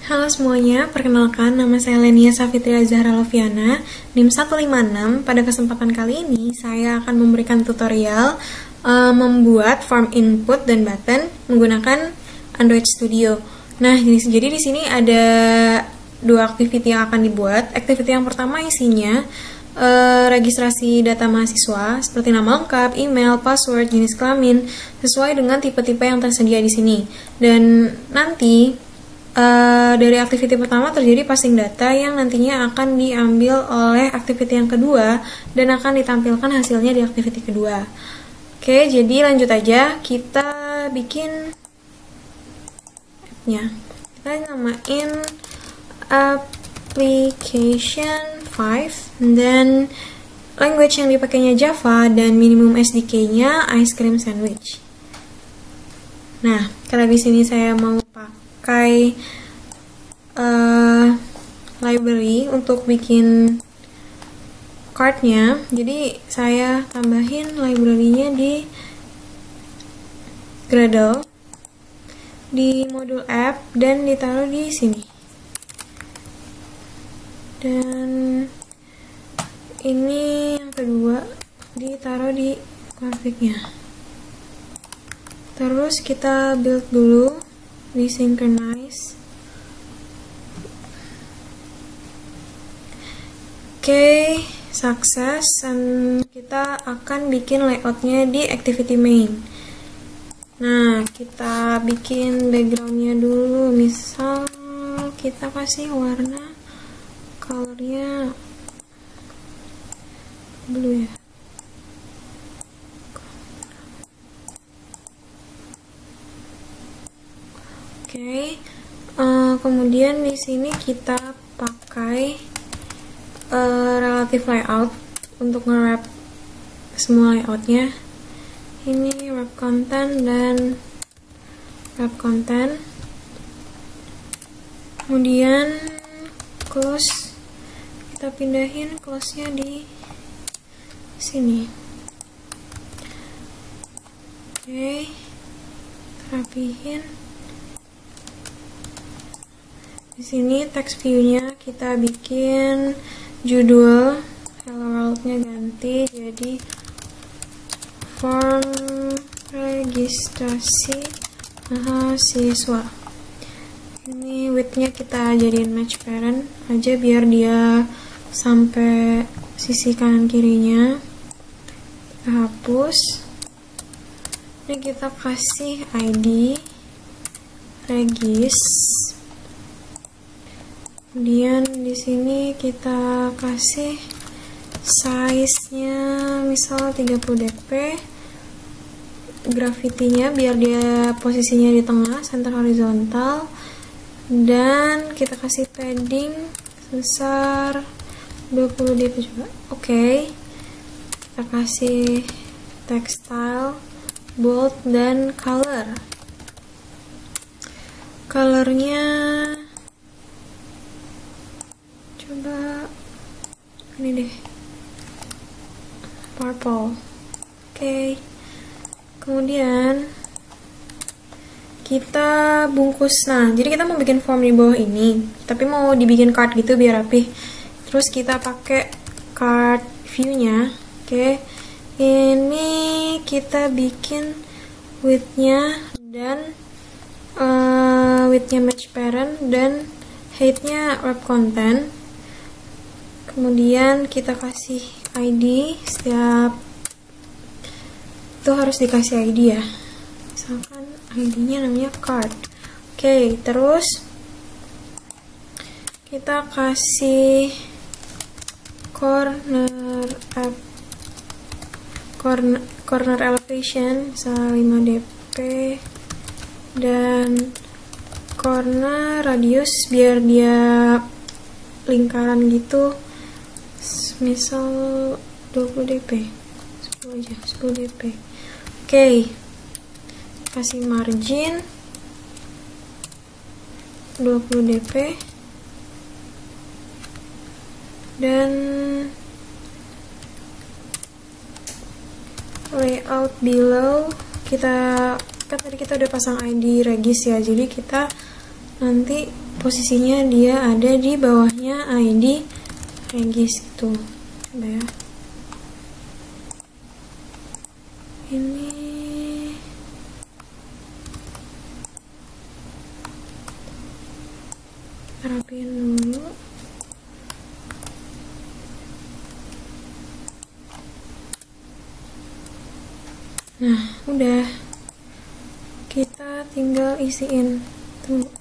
Halo semuanya, perkenalkan nama saya Lenia Safitria Zahra Loviana, NIM 156. Pada kesempatan kali ini, saya akan memberikan tutorial membuat form input dan button menggunakan Android Studio. Nah, jadi di sini ada dua activity yang akan dibuat. Activity yang pertama isinya registrasi data mahasiswa seperti nama lengkap, email, password, jenis kelamin sesuai dengan tipe-tipe yang tersedia di sini. Dan nanti dari aktiviti pertama terjadi passing data yang nantinya akan diambil oleh aktiviti yang kedua dan akan ditampilkan hasilnya di aktiviti kedua. Oke, jadi lanjut aja, kita bikin app-nya. Kita namain application 5 dan language yang dipakainya Java dan minimum SDK-nya ice cream sandwich. Nah, karena di sini saya mau pakai library untuk bikin card-nya, jadi saya tambahin library-nya di Gradle di modul app dan ditaruh di sini. Dan ini yang kedua ditaruh di config-nya. Terus kita build dulu di synchronize. Oke, sukses, dan kita akan bikin layoutnya di activity main. Nah, kita bikin backgroundnya dulu, misal kita kasih warna colornya blue ya. Oke, kemudian di sini kita pakai relative layout untuk nge-wrap semua layoutnya. Ini wrap content dan wrap content. Kemudian close, kita pindahin close-nya di sini. Oke, rapihin. Di sini text view-nya kita bikin judul hello world-nya ganti jadi form registrasi mahasiswa. Ini width-nya kita jadiin match parent aja biar dia sampai sisi kanan kirinya. Kita hapus. Ini kita kasih ID regis. Kemudian di sini kita kasih size-nya misal 30 dp. Gravity-nya biar dia posisinya di tengah, center horizontal. Dan kita kasih padding sebesar 20 dp juga. Oke. Kita kasih text style, bold, dan color. Colornya coba ini deh, purple. Oke. Kemudian kita bungkus. Nah, jadi kita mau bikin form di bawah ini, tapi mau dibikin card gitu biar rapih. Terus kita pakai card view-nya. Oke. Ini kita bikin width-nya dan width-nya match parent dan height-nya wrap content. Kemudian kita kasih ID, setiap itu harus dikasih ID ya. Misalkan ID-nya namanya card. Oke, terus kita kasih corner elevation misal 5 dp dan corner radius biar dia lingkaran gitu, misal 20 dp, 10 aja, 10 dp. Oke, kasih margin 20 dp dan layout below. Kita kan tadi kita udah pasang ID regis ya, jadi kita nanti posisinya dia ada di bawahnya ID Regis gitu. Coba ya. Ini rapiin dulu. Nah, udah. Kita tinggal isiin. Tunggu.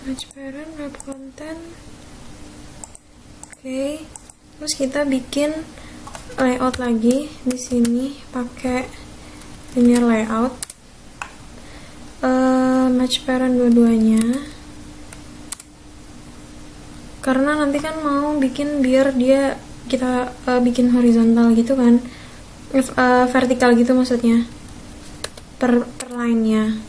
Match parent, wrap content. Oke. Terus kita bikin layout lagi di sini pakai linear layout. Match parent dua-duanya. Karena nanti kan mau bikin biar dia kita bikin horizontal gitu kan, vertikal gitu maksudnya per line-nya.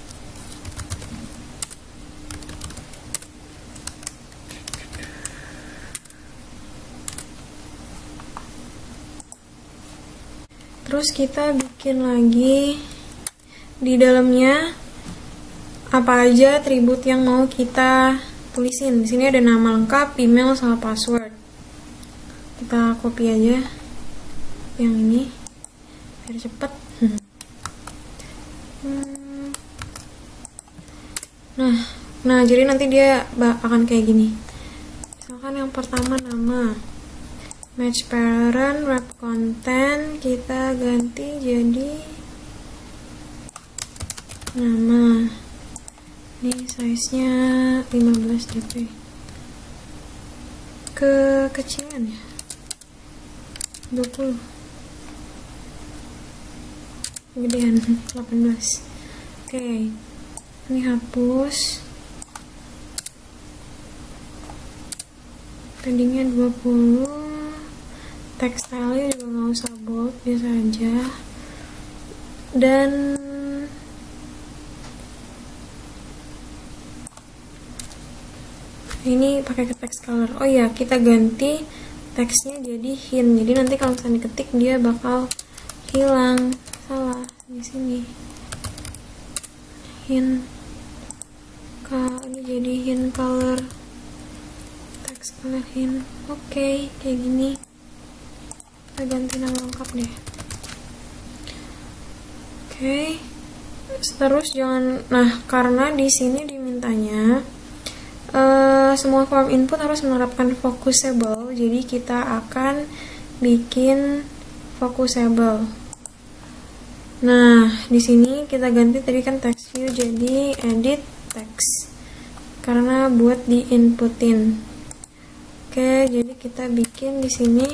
Terus kita bikin lagi di dalamnya apa aja atribut yang mau kita tulisin. Di sini ada nama lengkap, email, sama password. Kita copy aja yang ini biar cepet. Nah, jadi nanti dia akan kayak gini. Misalkan yang pertama nama, match parent, wrap content, kita ganti jadi nama. Ini size-nya 15 dp. Kekecilan ya. 20. Gedean 18. Oke. Ini hapus. Paddingnya 20. Tekstilnya juga nggak usah bold, biasa aja. Dan ini pakai text color. Oh iya, kita ganti teksnya jadi hint. Jadi nanti kalau misalnya diketik dia bakal hilang. Salah di sini. Hint. Ini jadi hint color. Text color hint. Oke, kayak gini. Kita ganti nama lengkap deh. Oke. Terus jangan, karena di sini dimintanya semua form input harus menerapkan focusable, jadi kita akan bikin focusable. Nah, di sini kita ganti tadi kan text view jadi edit text karena buat diinputin. Oke, jadi kita bikin di sini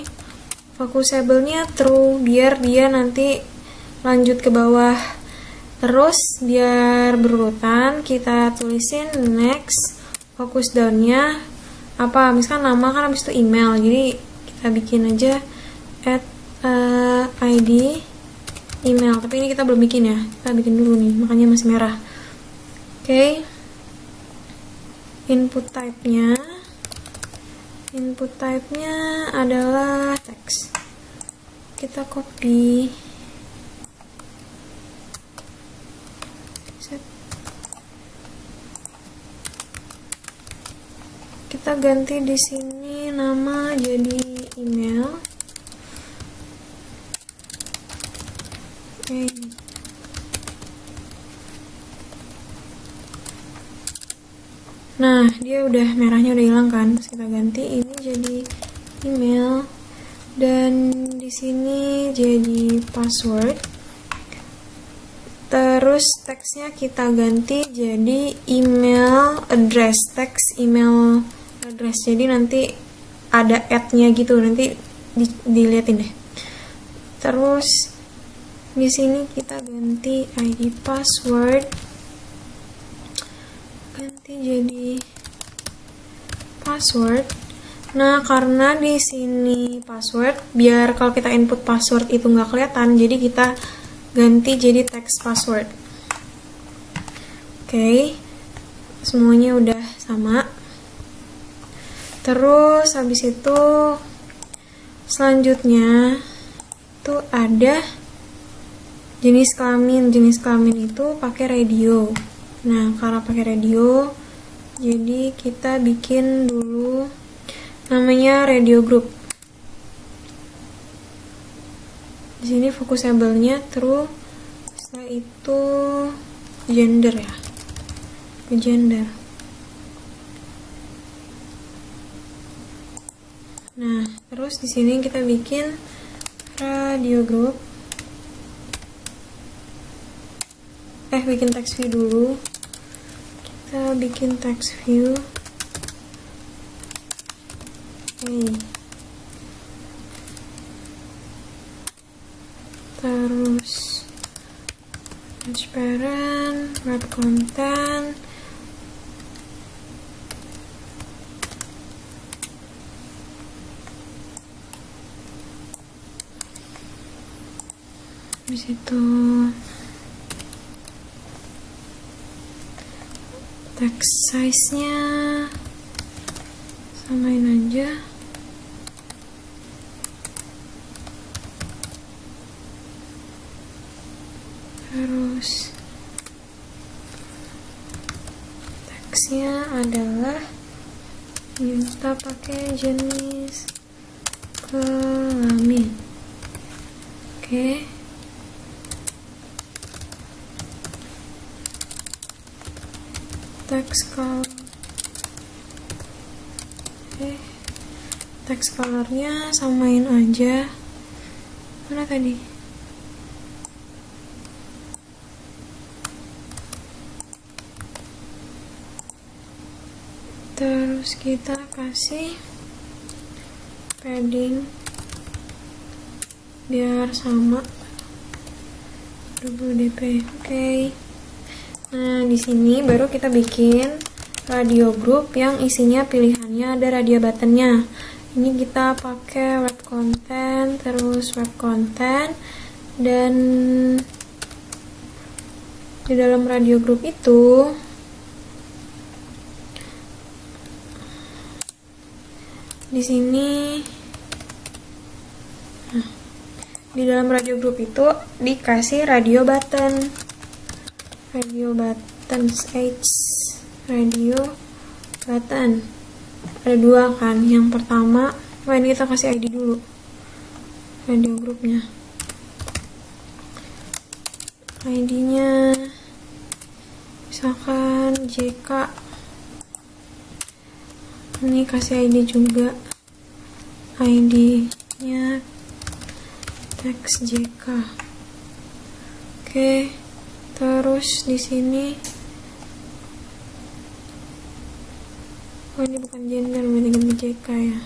focusable-nya true biar dia nanti lanjut ke bawah. Terus biar berurutan kita tulisin next. Fokus down-nya apa, misalkan nama kan habis itu email, jadi kita bikin aja add ID email, tapi ini kita belum bikin ya, kita bikin dulu nih, makanya masih merah. Oke. Input type-nya adalah text. Kita copy. Kita ganti di sini nama jadi email. Oke. Nah, dia udah merahnya udah hilang kan. Terus kita ganti ini jadi email dan di sini jadi password. Terus teksnya kita ganti jadi email address, teks email address. Jadi nanti ada add-nya gitu, nanti dilihatin deh. Terus di sini kita ganti ID password, ganti jadi password. Nah, karena di sini password, biar kalau kita input password itu nggak kelihatan, jadi kita ganti jadi text password. Oke, semuanya udah sama. Terus habis itu selanjutnya tuh ada jenis kelamin itu pakai radio. Nah, karena pakai radio, jadi kita bikin dulu namanya radio group. Di sini fokusable-nya true, setelah itu gender ya, ke gender. Nah, terus di sini kita bikin radio group. Bikin text view dulu. Kita bikin text view. Terus transparent, wrap content. Di situ text size-nya samain aja. Terus teksnya adalah kita pakai jenis kelamin. Oke. Text colornya samain aja. Mana tadi? Terus kita kasih padding biar sama 20 dp. Oke. Nah, di sini baru kita bikin radio group yang isinya pilihannya ada radio buttonnya. Ini kita pakai web content, terus web content, dan di dalam radio group itu di sini, di dalam radio group itu dikasih radio button. Radio button radio button ada dua kan. Yang pertama, ini kita kasih ID dulu radio grupnya. ID-nya misalkan JK. Ini kasih ID juga. ID-nya text JK. Oke. Terus di sini, ini bukan gender, berarti ganti JK ya.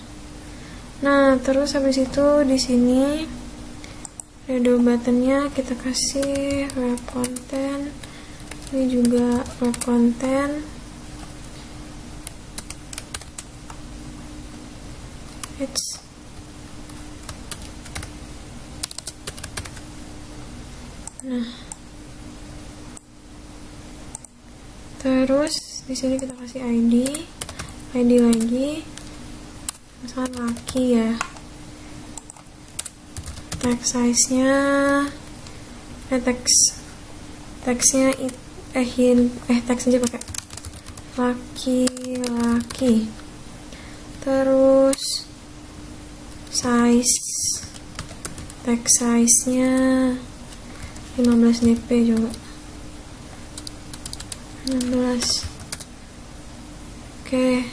Nah, terus habis itu di sini radio buttonnya kita kasih web content. Ini juga web content. Nah, terus di sini kita kasih ID lagi, misalkan laki ya. Text size-nya, teksnya teks aja pakai laki. Terus text size-nya 15 dp coba. 16. Oke.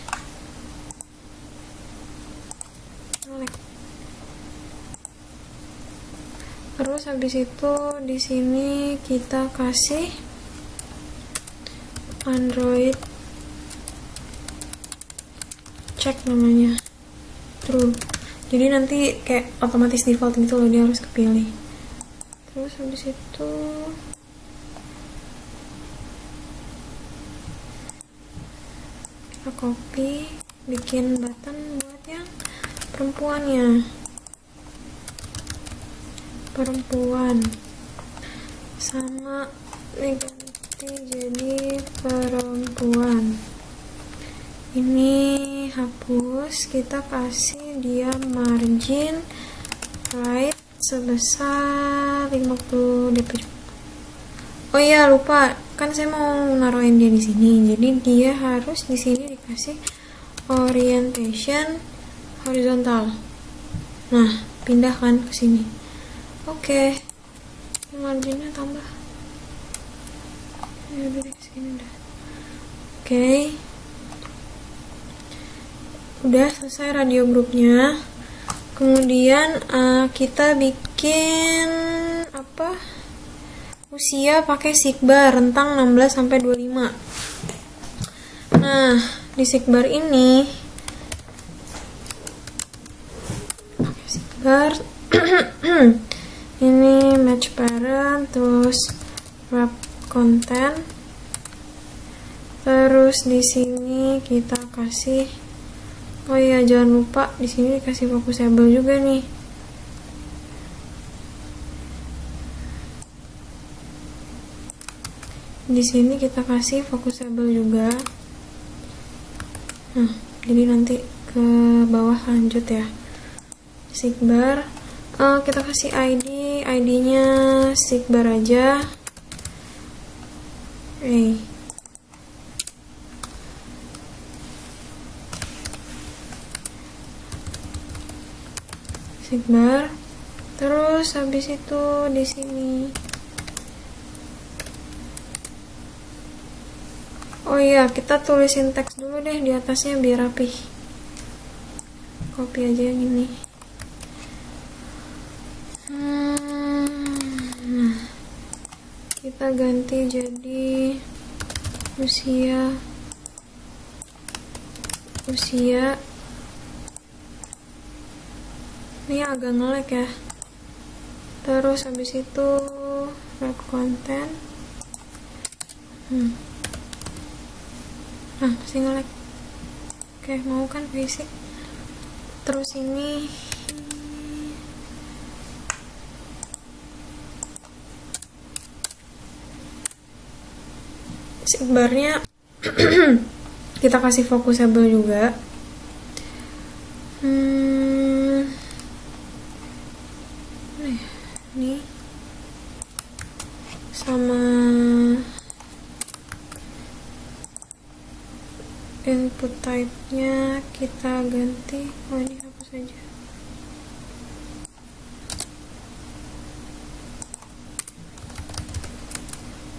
Terus habis itu di sini kita kasih Android check namanya true. Jadi nanti kayak otomatis default gitu loh, dia harus kepilih. Terus habis itu kita copy, bikin button buat yang perempuan sama diganti jadi perempuan. Ini hapus, kita kasih dia margin right sebesar 50 dp. Oh iya, lupa, kan saya mau naruhin dia di sini, jadi dia harus di sini dikasih orientation horizontal. Nah, pindahkan ke sini. Oke, marginnya tambah. Ya udah deh, segini udah. Oke, udah selesai radio grupnya. Kemudian kita bikin apa? Usia pakai sigbar rentang 16 sampai 25. Nah, di sigbar ini pakai sigbar ini match parent, terus wrap content, terus di sini kita kasih, oh iya jangan lupa di sini dikasih focusable juga nih. Di sini kita kasih focusable juga. Nah, jadi nanti ke bawah lanjut ya. Sigbar, kita kasih ID-nya sigbar aja. Sigbar. Terus habis itu di sini. Oh iya, kita tulisin teks dulu deh di atasnya biar rapih. Copy aja yang ini. Nah, kita ganti jadi usia. Ini agak nge-lag ya. Terus habis itu wrap content. Nah, masih nge-lag. Oke, mau kan basic. Terus ini sigbarnya kita kasih focusable juga. Ini sama input type-nya kita ganti. Oh, ini hapus saja.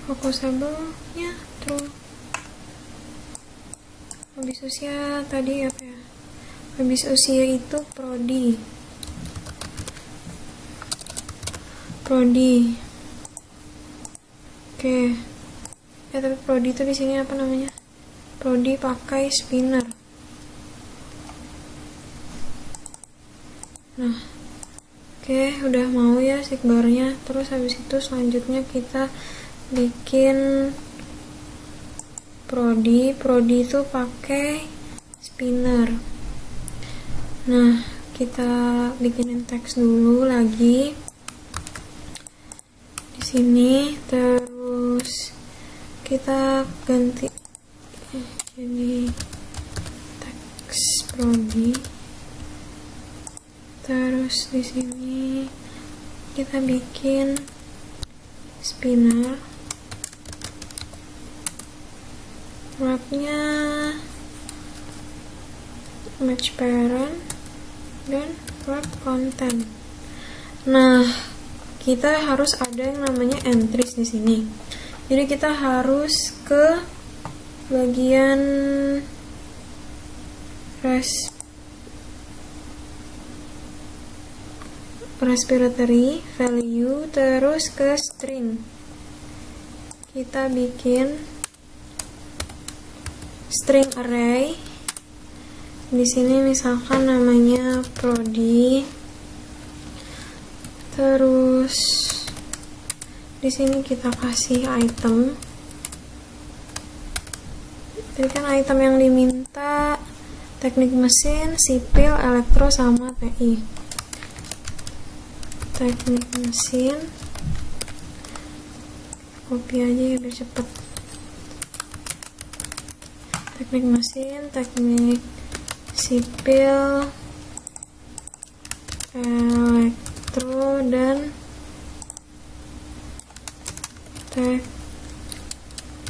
Focusable-nya true. Habis usia tadi apa ya? Habis usia itu prodi. Oke. Tapi prodi itu di sini apa namanya? Prodi pakai spinner. Nah, oke, udah mau ya sigbarnya. Terus habis itu selanjutnya kita bikin prodi itu pakai spinner. Nah, kita bikinin teks dulu lagi di sini, terus kita ganti jadi teks prodi. Terus di sini kita bikin spinner. Wrapnya match parent dan wrap content. Nah, kita harus ada yang namanya entries di sini. Jadi kita harus ke bagian respiratory value, terus ke string. Kita bikin string array. Di sini misalkan namanya prodi. Terus di sini kita kasih item. Jadi kan item yang diminta teknik mesin, sipil, elektro, sama TI. Teknik mesin, copy aja ya biar cepet. Teknik mesin, teknik sipil, elektro, dan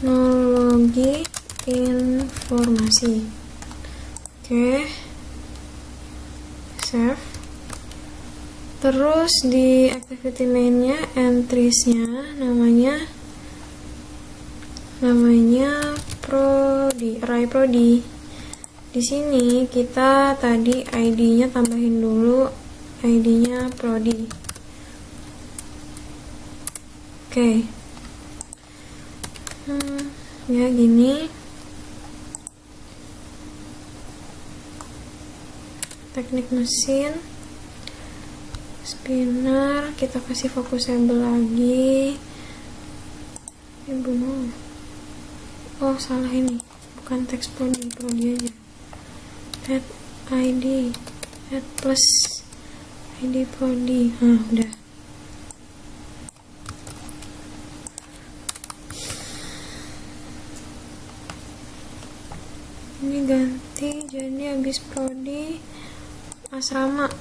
teknologi informasi. Oke, save. Terus di activity main-nya, entries-nya namanya prodi, array prodi. Di sini kita tadi ID-nya tambahin dulu, ID-nya prodi. Oke. Ya gini. Teknik mesin, spinner, kita kasih fokusable lagi. Oh salah, ini bukan teks prodi aja. Add ID, add plus ID prodi. Udah. Ini ganti jadi habis prodi asrama.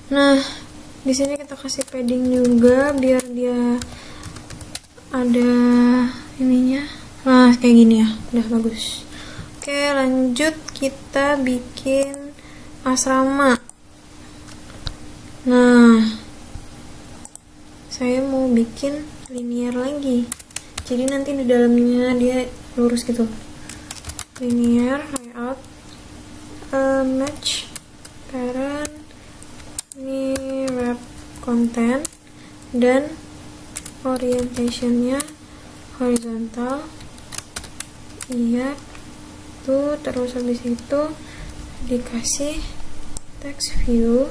Nah, di sini kita kasih padding juga biar dia ada ininya. Nah, kayak gini ya. Udah bagus. Oke, lanjut kita bikin asrama. Nah, saya mau bikin linear lagi. Jadi nanti di dalamnya dia lurus gitu. Linear layout, match parent, ini wrap content, dan orientationnya horizontal. Iya, tuh. Terus habis itu dikasih text view,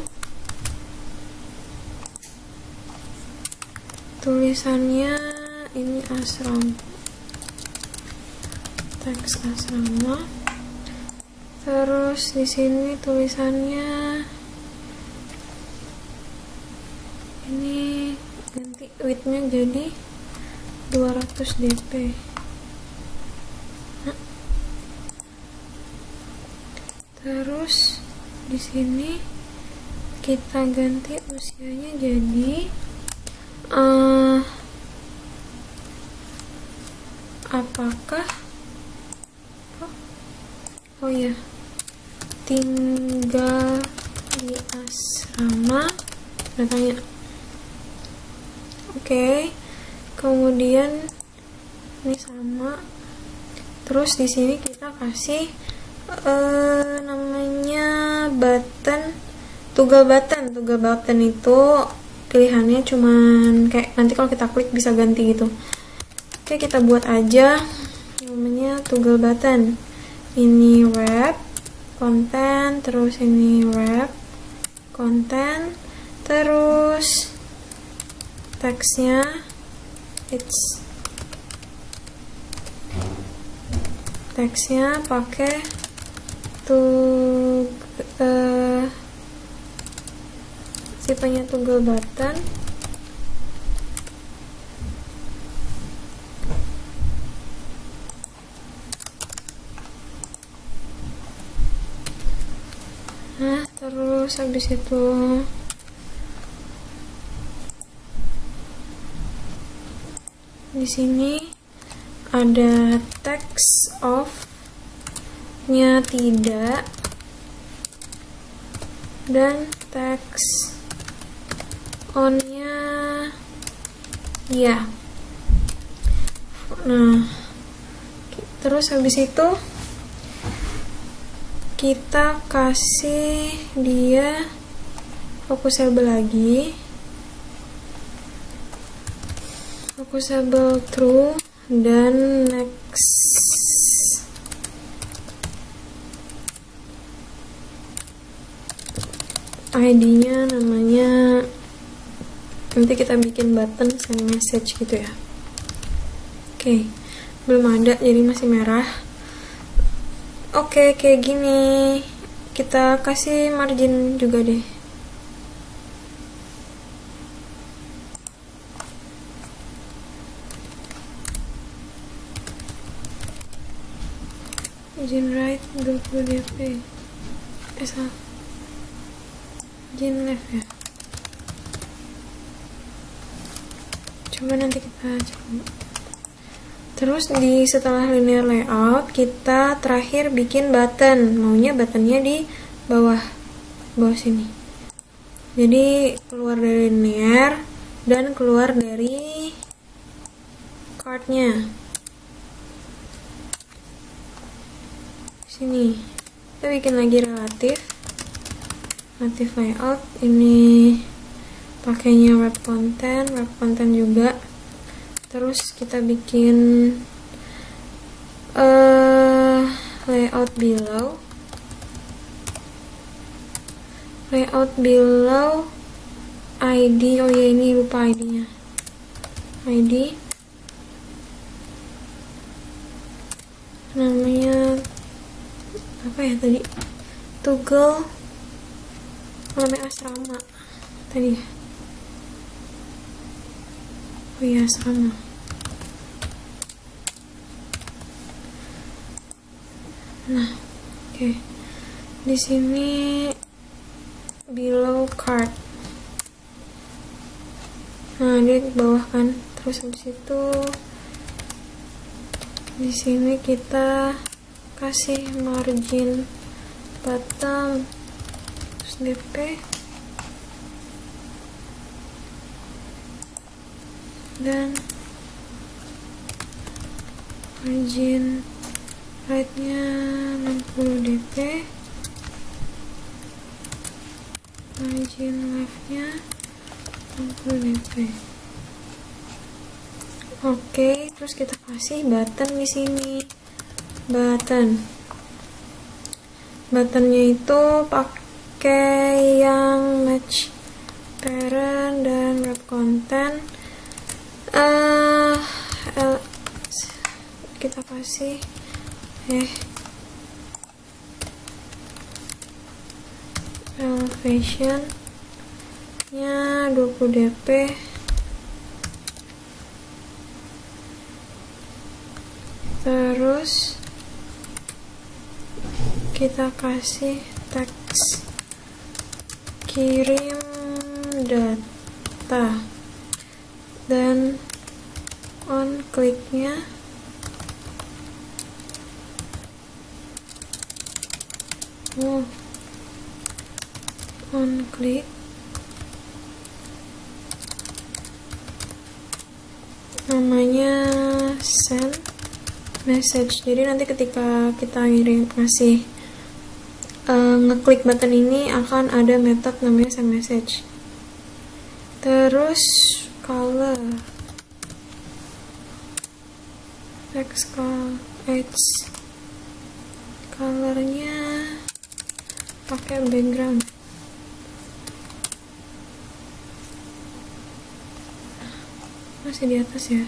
tulisannya ini asrama, teks asrama. Terus di sini tulisannya ini ganti width-nya jadi 200 dp. Terus di sini kita ganti usianya jadi apakah oh ya, tinggal di asrama, datanya. Oke. Kemudian ini sama. Terus di sini kita kasih namanya button, toggle button itu pilihannya cuman kayak nanti kalau kita klik bisa ganti gitu. Oke, kita buat aja namanya toggle button. Ini wrap content, terus ini wrap content, terus teksnya teksnya pakai tipenya toggle button. Nah, terus habis itu di sini ada text off-nya tidak dan text on-nya ya. Nah, terus habis itu kita kasih dia fokusable lagi, fokusable true, dan next. ID-nya namanya nanti kita bikin button send message gitu ya. Oke, belum ada jadi masih merah. Oke, kayak gini. Kita kasih margin juga deh. Margin right 20 dp. Salah. margin left ya. Coba nanti kita coba. Terus setelah linear layout, kita terakhir bikin button. Maunya buttonnya di bawah sini. Jadi keluar dari linear dan keluar dari cardnya. Sini kita bikin lagi relative layout. Ini pakainya wrap content juga. Terus kita bikin layout below ID. Oh ya, ini lupa ID-nya. ID namanya apa ya tadi? Toggle namanya asrama tadi. Oh iya, asrama. Nah, oke. Di sini below card. Nah, dia di bawah kan. Terus habis itu di sini kita kasih margin bottom, terus DP, dan margin right-nya 60 dp, margin left-nya 60 dp. Oke, terus kita kasih button di sini. Buttonnya itu pakai yang match parent dan wrap content. Kita kasih elevation nya 20 dp. Terus kita kasih teks kirim data dan on kliknya on klik namanya send message. Jadi nanti ketika kita ngasih ngeklik button ini akan ada metode namanya send message. Terus color text colornya pakai background. Masih di atas ya.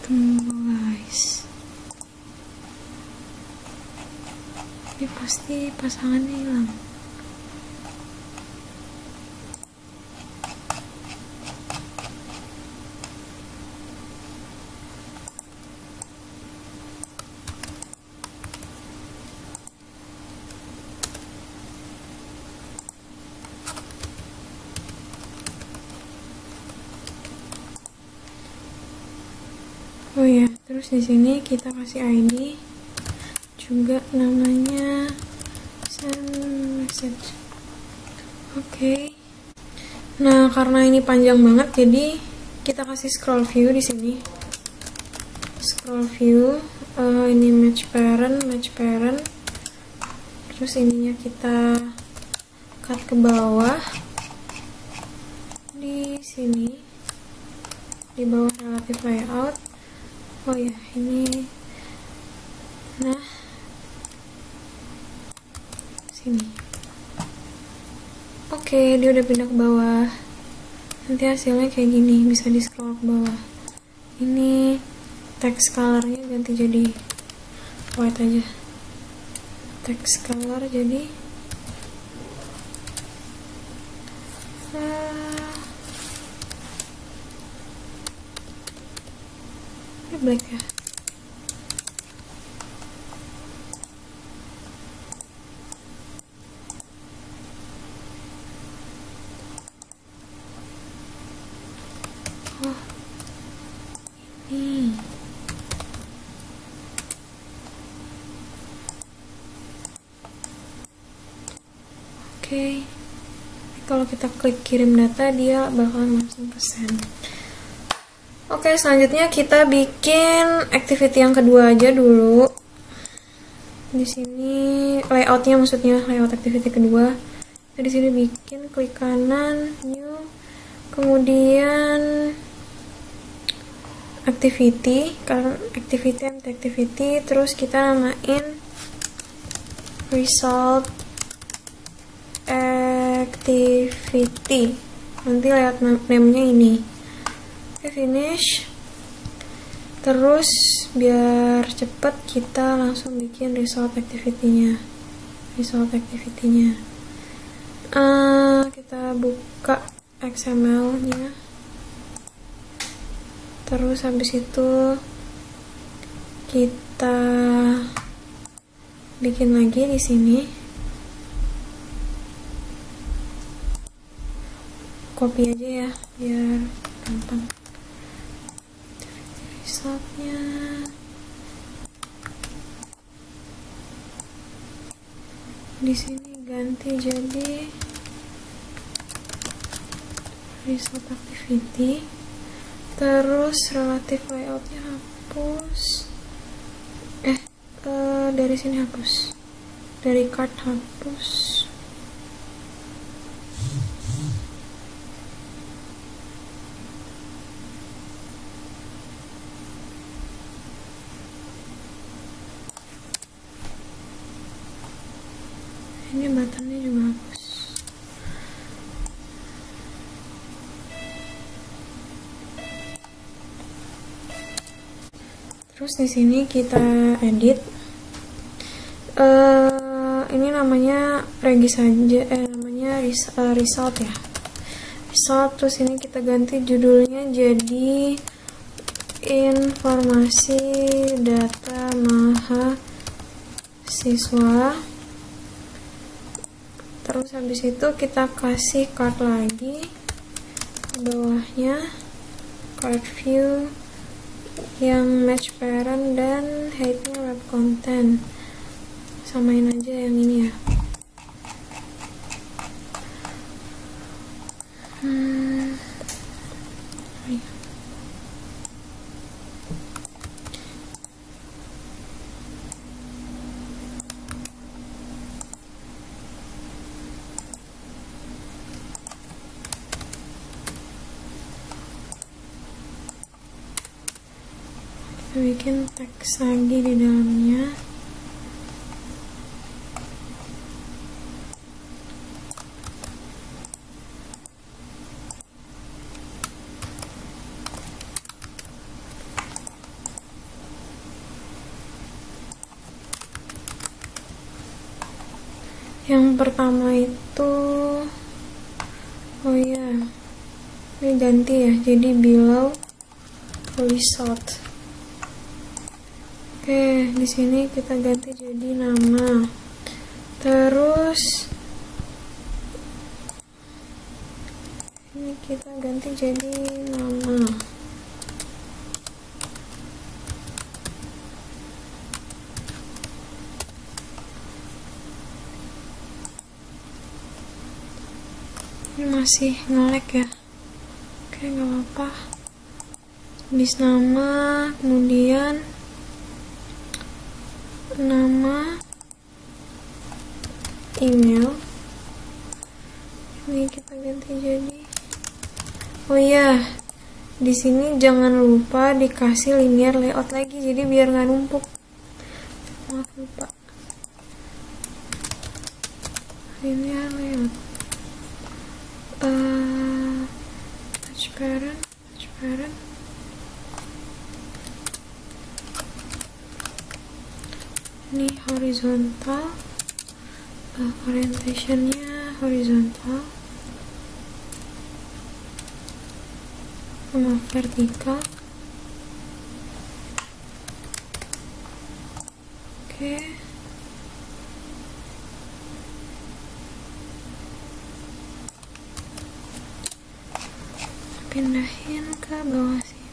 Tunggu guys, ini pasti pasangannya hilang. Oh ya, terus di sini kita kasih ID juga namanya send message. Oke. Nah, karena ini panjang banget, jadi kita kasih scroll view di sini. Scroll view, ini match parent. Terus ininya kita cut ke bawah. Di sini, di bawah relative layout. Oh ya, ini. Nah, sini. Oke, dia udah pindah ke bawah. Nanti hasilnya kayak gini, bisa di scroll ke bawah. Ini text colornya ganti jadi white aja. text color jadi ini black ya. Oh ini oke. Kalau kita klik kirim data dia bakalan langsung ke send. Oke, selanjutnya kita bikin activity yang kedua aja dulu. Di sini layoutnya, maksudnya layout activity kedua. Nah, di sini bikin, klik kanan, new, kemudian activity, karena activity, terus kita namain result activity. Nanti layout name-nya ini. Oke, finish. Terus biar cepet kita langsung bikin result activity-nya. Kita buka XML-nya. Terus habis itu kita bikin lagi di sini. Copy aja ya biar gampang. Resultnya di sini ganti jadi result activity, terus relative layoutnya hapus, dari sini hapus, dari card hapus. Ini buttonnya juga hapus. Terus di sini kita edit. Ini namanya regis saja, namanya result ya. Result. Terus ini kita ganti judulnya jadi informasi data mahasiswa. Terus habis itu kita kasih card lagi di bawahnya, card view yang match parent dan height-nya web content. Samain aja yang ini ya. Bikin teks lagi di dalamnya. Yang pertama itu, oh ya, ini ganti ya, jadi below result. Oke, di sini kita ganti jadi nama. Terus ini kita ganti jadi nama. Ini masih nge-lag ya. Oke, nggak apa-apa. Habis nama, kemudian nama, email. Ini kita ganti jadi, oh ya, di sini jangan lupa dikasih linear layout lagi, jadi biar nggak numpuk. Maaf lupa. Linear layout. Touch parent. Ini horizontal. orientationnya horizontal sama vertikal. Oke. Pindahin ke bawah sini.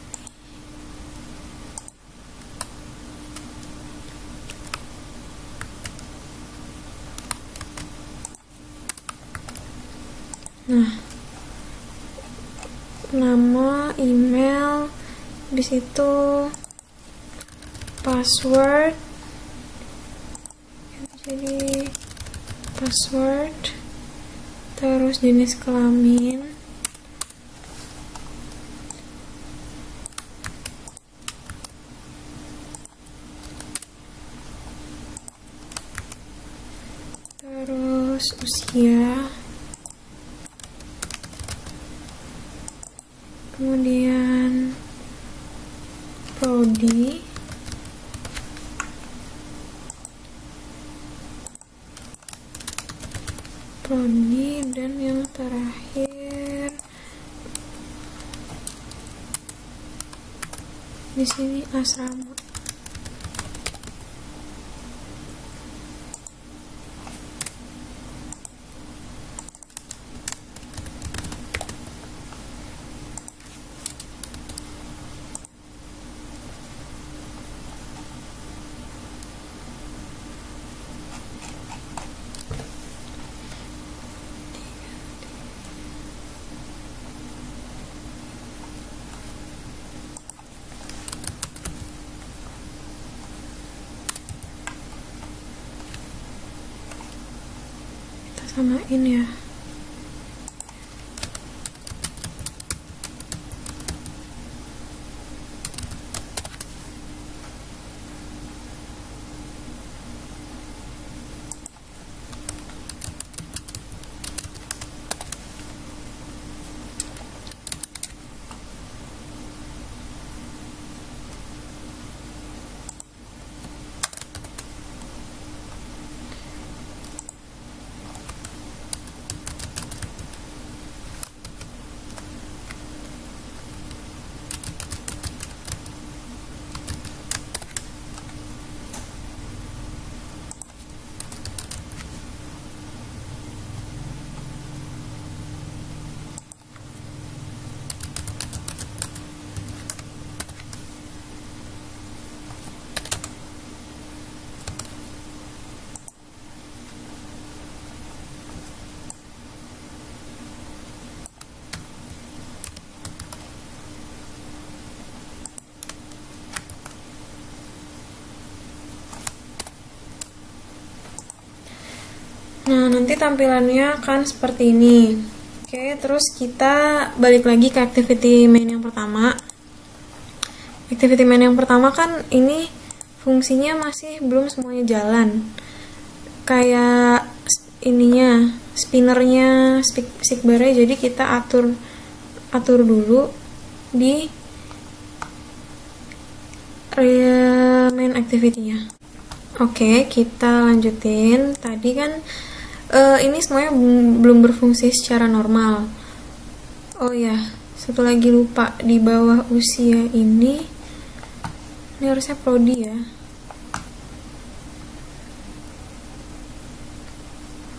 Nah, nama, email, habis itu password, jadi password, terus jenis kelamin, terus usia, kemudian prodi, dan yang terakhir di sini asrama. Samain ya. Nah, nanti tampilannya akan seperti ini. Oke, terus kita balik lagi ke activity main yang pertama. Activity main yang pertama kan ini fungsinya masih belum semuanya jalan. Kayak ininya, spinnernya, stickbarnya, jadi kita atur dulu di main activity-nya. Oke, kita lanjutin. Tadi kan ini semuanya belum berfungsi secara normal. Oh ya, satu lagi lupa, di bawah usia ini harusnya prodi ya.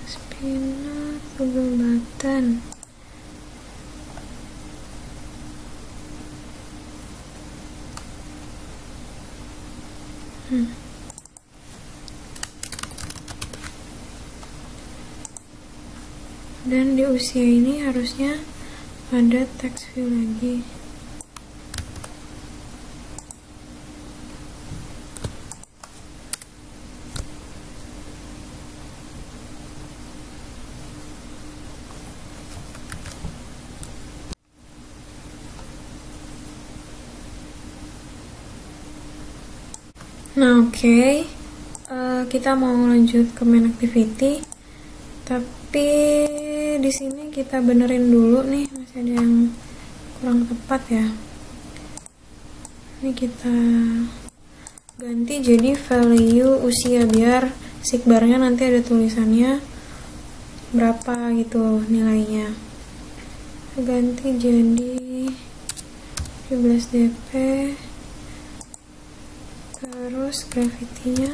Spinner pegobatan. Dan di usia ini harusnya ada text view lagi. Nah, oke. Kita mau lanjut ke main activity. Tapi di sini kita benerin dulu nih, masih ada yang kurang tepat ya. Ini kita ganti jadi value usia biar stickbarnya nanti ada tulisannya berapa gitu nilainya. Ganti jadi 17 dp, terus gravitinya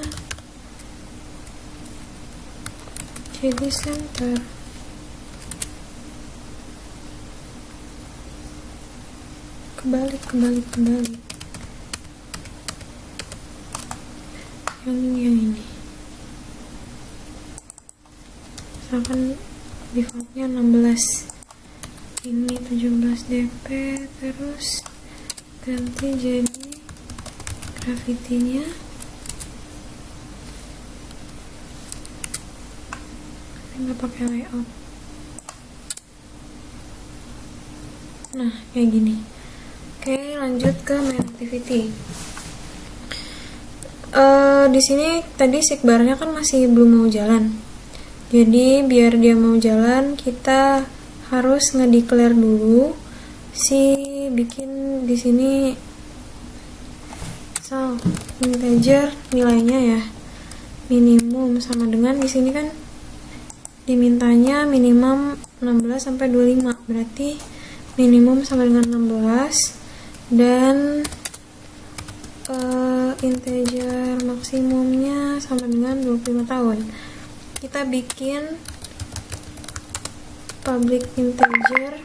jadi center. Kebalik. Yang ini. Misalkan defaultnya 16. Ini 17 dp, terus ganti jadi gravitinya nggak pakai layout. Nah, kayak gini. Oke, lanjut ke main activity. Di sini tadi sikbarnya kan masih belum mau jalan. Jadi biar dia mau jalan, kita harus ngedeclare dulu si bikin di sini integer nilainya ya, minimum sama dengan di sini kan dimintanya minimum 16 sampai 25, berarti minimum sama dengan 16 dan integer maksimumnya sama dengan 25 tahun. Kita bikin public integer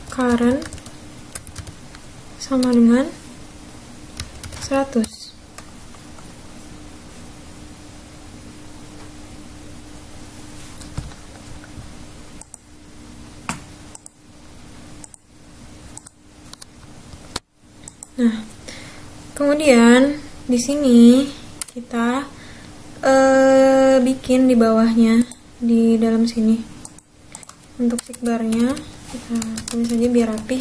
current sama dengan 100. Nah, kemudian di sini kita bikin di bawahnya, di dalam sini untuk sikbarnya kita tulis aja biar rapih.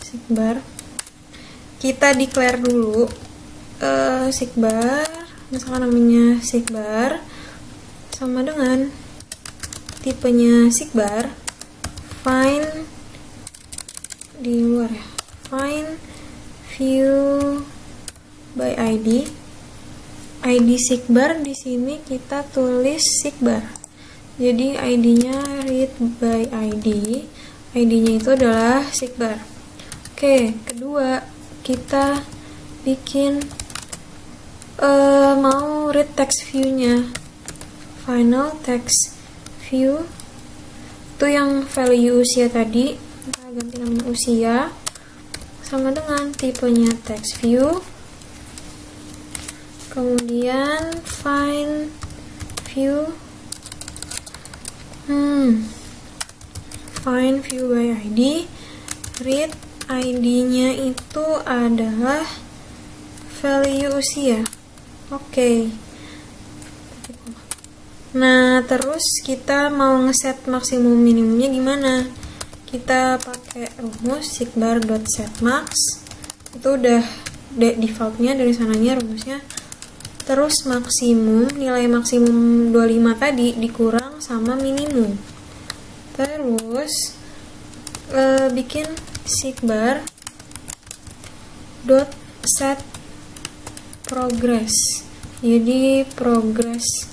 Sikbar kita declare dulu sikbar, misalkan namanya sikbar sama dengan tipenya sikbar, find di luar ya, find view by ID. ID sikbar di sini kita tulis sikbar. Jadi ID-nya read by ID. ID-nya itu adalah sikbar. Oke, kedua kita bikin mau read text view-nya. Final text view itu yang value usia tadi, kita ganti namanya usia sama dengan tipenya text view. Kemudian find view find view by ID, read ID-nya itu adalah value usia. Oke. Nah, terus kita mau ngeset maksimum minimumnya gimana? Kita pakai rumus sikbar.setmax. Itu udah defaultnya dari sananya rumusnya. Terus maksimum, nilai maksimum 25 tadi dikurang sama minimum. Terus bikin sikbar dot set progress. Jadi progress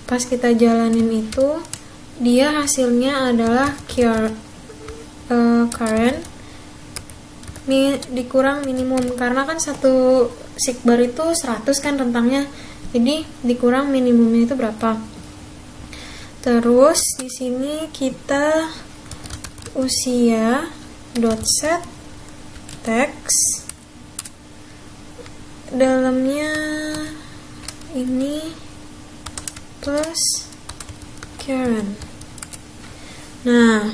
pas kita jalanin itu dia hasilnya adalah current dikurang minimum, karena kan satu sikbar itu 100 kan rentangnya, jadi dikurang minimumnya itu berapa. Terus di sini kita usia dot set text, dalamnya ini plus current. Nah,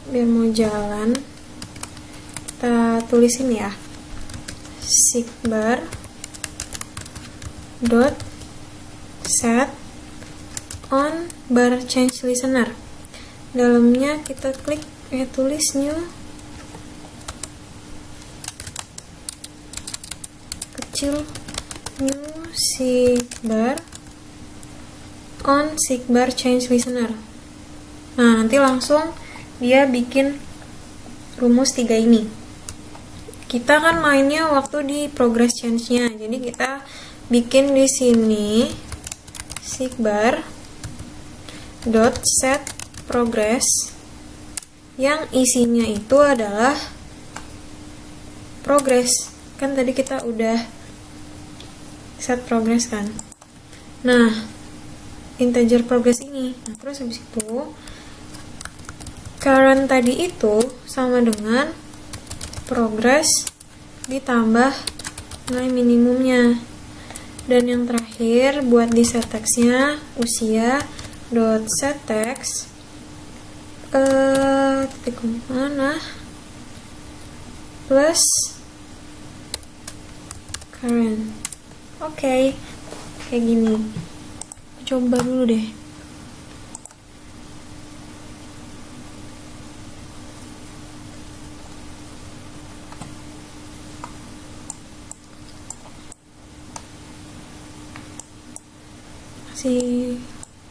biar mau jalan kita tulisin ya, sikbar dot set on bar change listener. Dalamnya kita klik tulis new kecil, new sikbar on sikbar change listener. Nah, nanti langsung dia bikin rumus 3 ini. kita kan mainnya waktu di progress change-nya. Jadi kita bikin di sini sigbar dot set progress yang isinya itu adalah progress. Kan tadi kita udah set progress kan. Nah, integer progress ini. Nah, terus habis itu current tadi itu sama dengan progress ditambah nilai minimumnya. Dan yang terakhir buat di set text-nya usia dot set text titik mana plus current. Oke, kayak gini. Coba dulu deh. Masih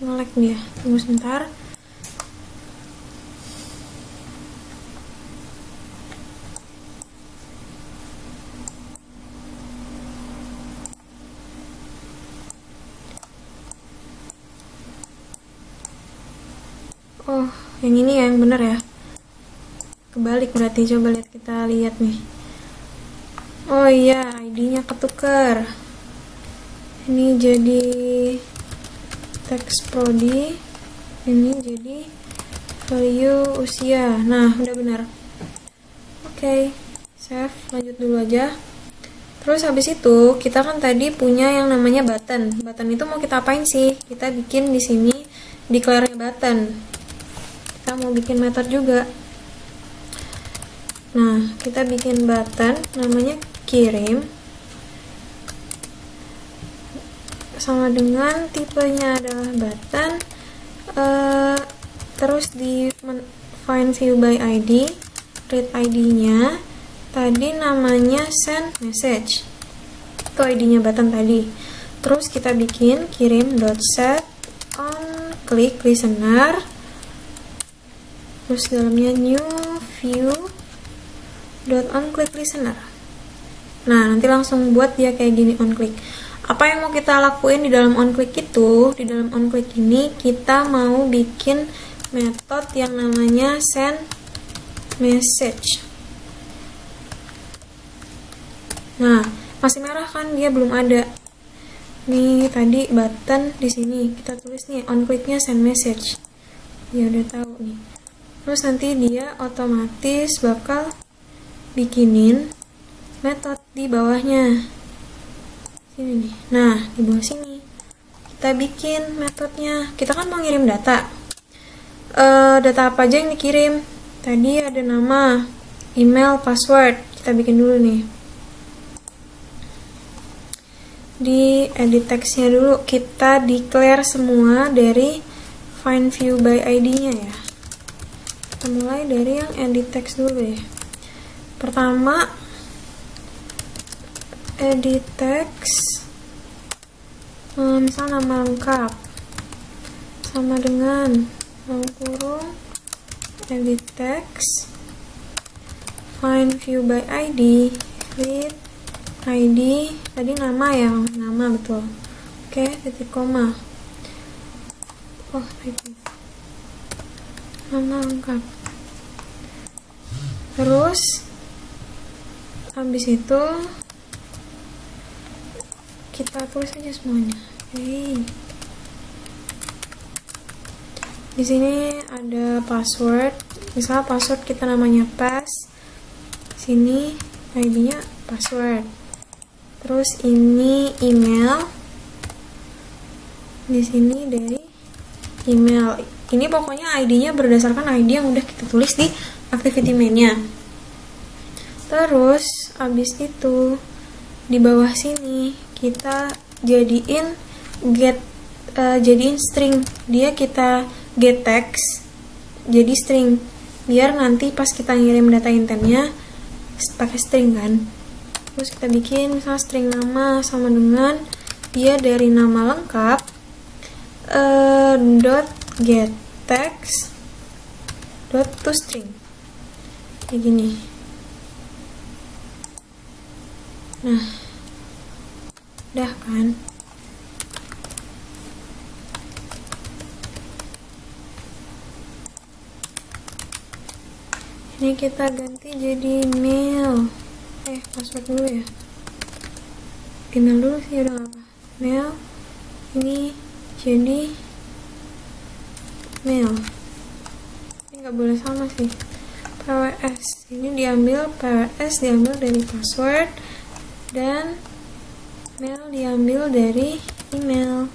nge-lag dia. Tunggu sebentar. Oh, yang ini ya, yang bener ya. Kebalik berarti, coba kita lihat nih. Oh iya, ID-nya ketukar. Ini jadi text prodi, ini jadi value usia. Nah, udah benar. Oke, save, lanjut dulu aja. Terus habis itu kita kan tadi punya yang namanya button. Button itu mau kita apain sih? Kita bikin di sini declare-nya button. Kita mau bikin method juga. Nah, kita bikin button namanya kirim sama dengan tipenya adalah button. Terus di find view by ID, read ID-nya tadi namanya send message. Itu ID-nya button tadi. Terus kita bikin kirim dot set on click listener. Terus dalamnya new view dot on click listener. Nah, nanti langsung buat dia kayak gini on click. Apa yang mau kita lakuin di dalam on click itu? Di dalam on click ini kita mau bikin metode yang namanya send message. Nah, masih merah kan, dia belum ada. Nih tadi button di sini kita tulis nih on clicknya send message. Dia udah tahu nih. Terus nanti dia otomatis bakal bikinin metode di bawahnya. Sini nih. Nah, di bawah sini kita bikin metodenya. Kita kan mau ngirim data. Data apa aja yang dikirim? Tadi ada nama, email, password. Kita bikin dulu nih. Di edit text-nya dulu kita declare semua dari find view by ID-nya ya. Kita mulai dari yang edit text dulu ya. Pertama, edit text, misal nama lengkap sama dengan dalam kurung edit text find view by ID, read ID, tadi nama ya, nama betul. Oke, titik koma. Oh, tadi nama lengkap. Terus habis itu kita tulis aja semuanya. Oke. Di sini ada password. Misal password kita namanya pass. Sini ID-nya password. Terus ini email. Di sini dari email. Ini pokoknya ID-nya berdasarkan ID yang udah kita tulis di activity main-nya. Terus abis itu di bawah sini kita jadiin jadiin string. Dia kita get text jadi string, biar nanti pas kita ngirim data intentnya pakai string kan. Terus kita bikin misalnya string nama sama dengan dia dari nama lengkap dot get text dot to string kayak gini. Nah, udah kan? Ini kita ganti jadi mail. Password dulu ya. Email dulu sih, udah gak apa. Mail. Ini jadi mail. Ini nggak boleh sama sih. PWS. Ini diambil PWS diambil dari password dan mail diambil dari email.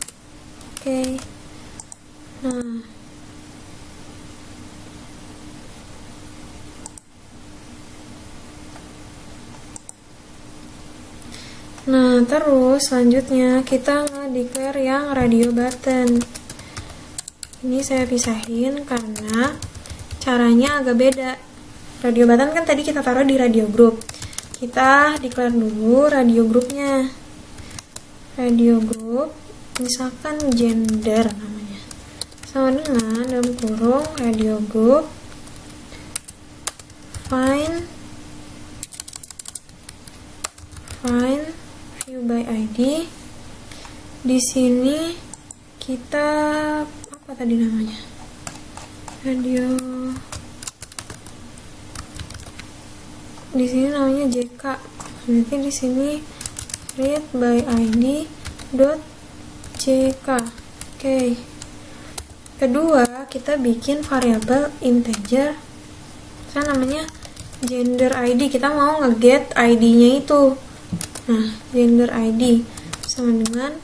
Oke. Nah, terus selanjutnya kita nge-declare yang radio button. Ini saya pisahin karena caranya agak beda. Radio button kan tadi kita taruh di radio group. Kita declare dulu radio grupnya. Radio group, misalkan gender namanya. Sama dengan dalam kurung radio group find view by ID. Di sini kita apa tadi namanya? Radio. Di sini namanya JK. Nanti di sini read by ID dot JK. Oke. Kedua, kita bikin variabel integer. Namanya gender ID. Kita mau nge-get ID-nya itu. Nah, gender ID sama dengan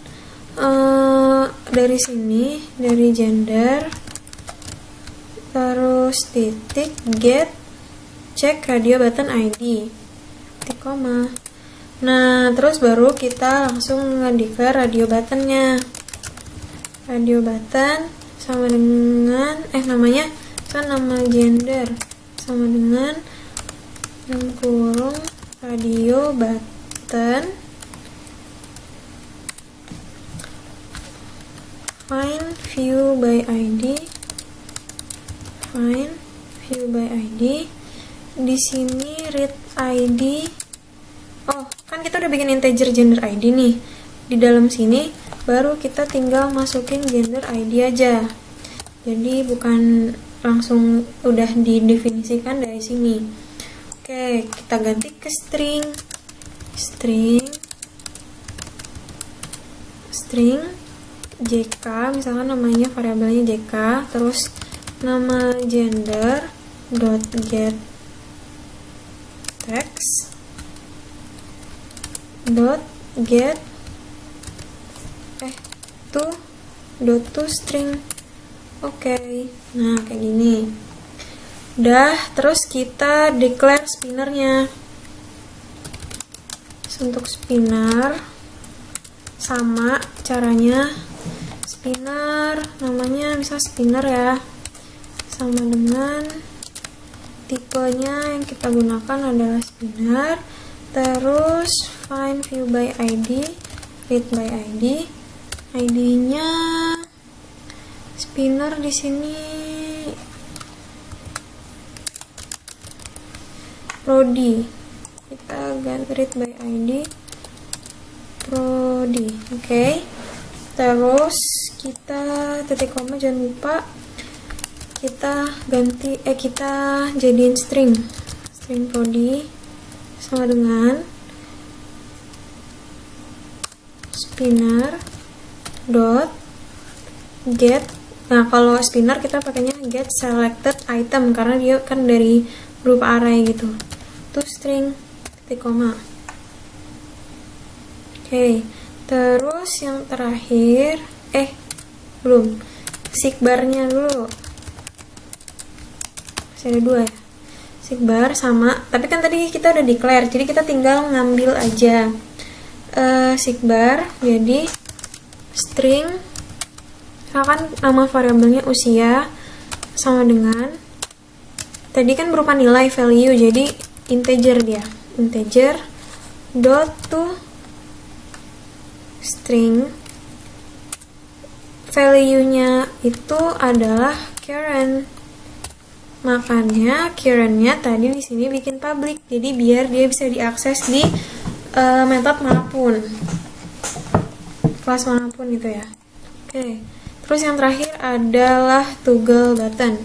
dari sini, dari gender, terus titik get check radio button ID, titik koma. Nah, terus baru kita langsung nge-declare radio buttonnya. Radio button sama dengan namanya kan nama gender sama dengan dalam kurung radio button find view by ID. Di sini read ID. Oh, kan kita udah bikin integer gender ID nih. Di dalam sini baru kita tinggal masukin gender ID aja. Jadi bukan langsung udah didefinisikan dari sini. Oke, kita ganti ke string JK, misalkan namanya variabelnya JK, terus nama gender dot get text dot get to string. Oke. Nah, kayak gini. Udah, terus kita declare spinnernya. Untuk spinner sama caranya. Spinner namanya misal spinner ya, sama dengan tipenya yang kita gunakan adalah spinner. Terus find view by ID, read by ID. ID-nya spinner di sini prodi. Kita ganti read by ID prodi. Oke. Terus kita titik koma, jangan lupa kita ganti kita jadiin string prodi sama dengan spinner dot get. Nah, kalau spinner kita pakainya get selected item karena dia kan dari berupa array gitu. Itu string titik koma. Oke. Terus yang terakhir belum, sigbarnya dulu. Masih ada dua ya, sigbar sama, tapi kan tadi kita udah declare, jadi kita tinggal ngambil aja sigbar. Jadi string, misalkan nama variabelnya usia sama dengan tadi kan berupa nilai value, jadi integer dia, integer dot to string, value-nya itu adalah current. Makanya current-nya tadi di sini bikin public, jadi biar dia bisa diakses di metode manapun, kelas manapun gitu ya. Oke, terus yang terakhir adalah toggle button.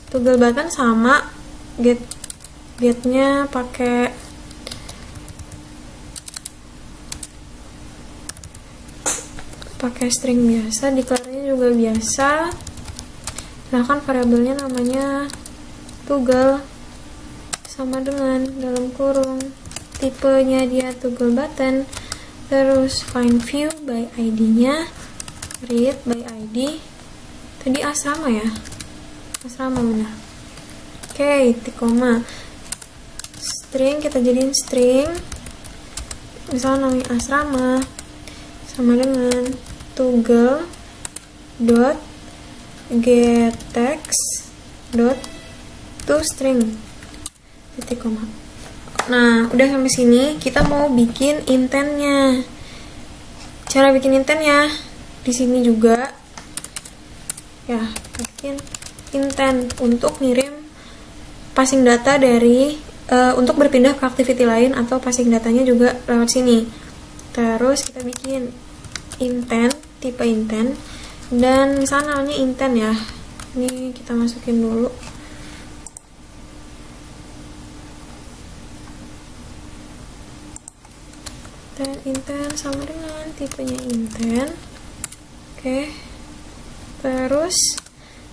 Toggle button sama getnya pakai string biasa, declare-nya juga biasa. Nah, kan variabelnya namanya toggle, sama dengan dalam kurung, tipenya dia toggle button, terus find view by ID-nya, read by ID. Tadi asrama ya, asrama benar. Oke, koma, string kita jadiin string, misalnya namanya asrama, sama dengan toggle dot get text dot to string, titik koma. Nah, udah sampai sini, kita mau bikin intentnya. Cara bikin intentnya di sini juga ya, bikin intent untuk ngirim passing data dari untuk berpindah ke activity lain, atau passing datanya juga lewat sini. Terus kita bikin intent, tipe intent, dan misalnya namanya intent ya. Ini kita masukin dulu. Dan intent sama dengan tipenya intent. Oke. Terus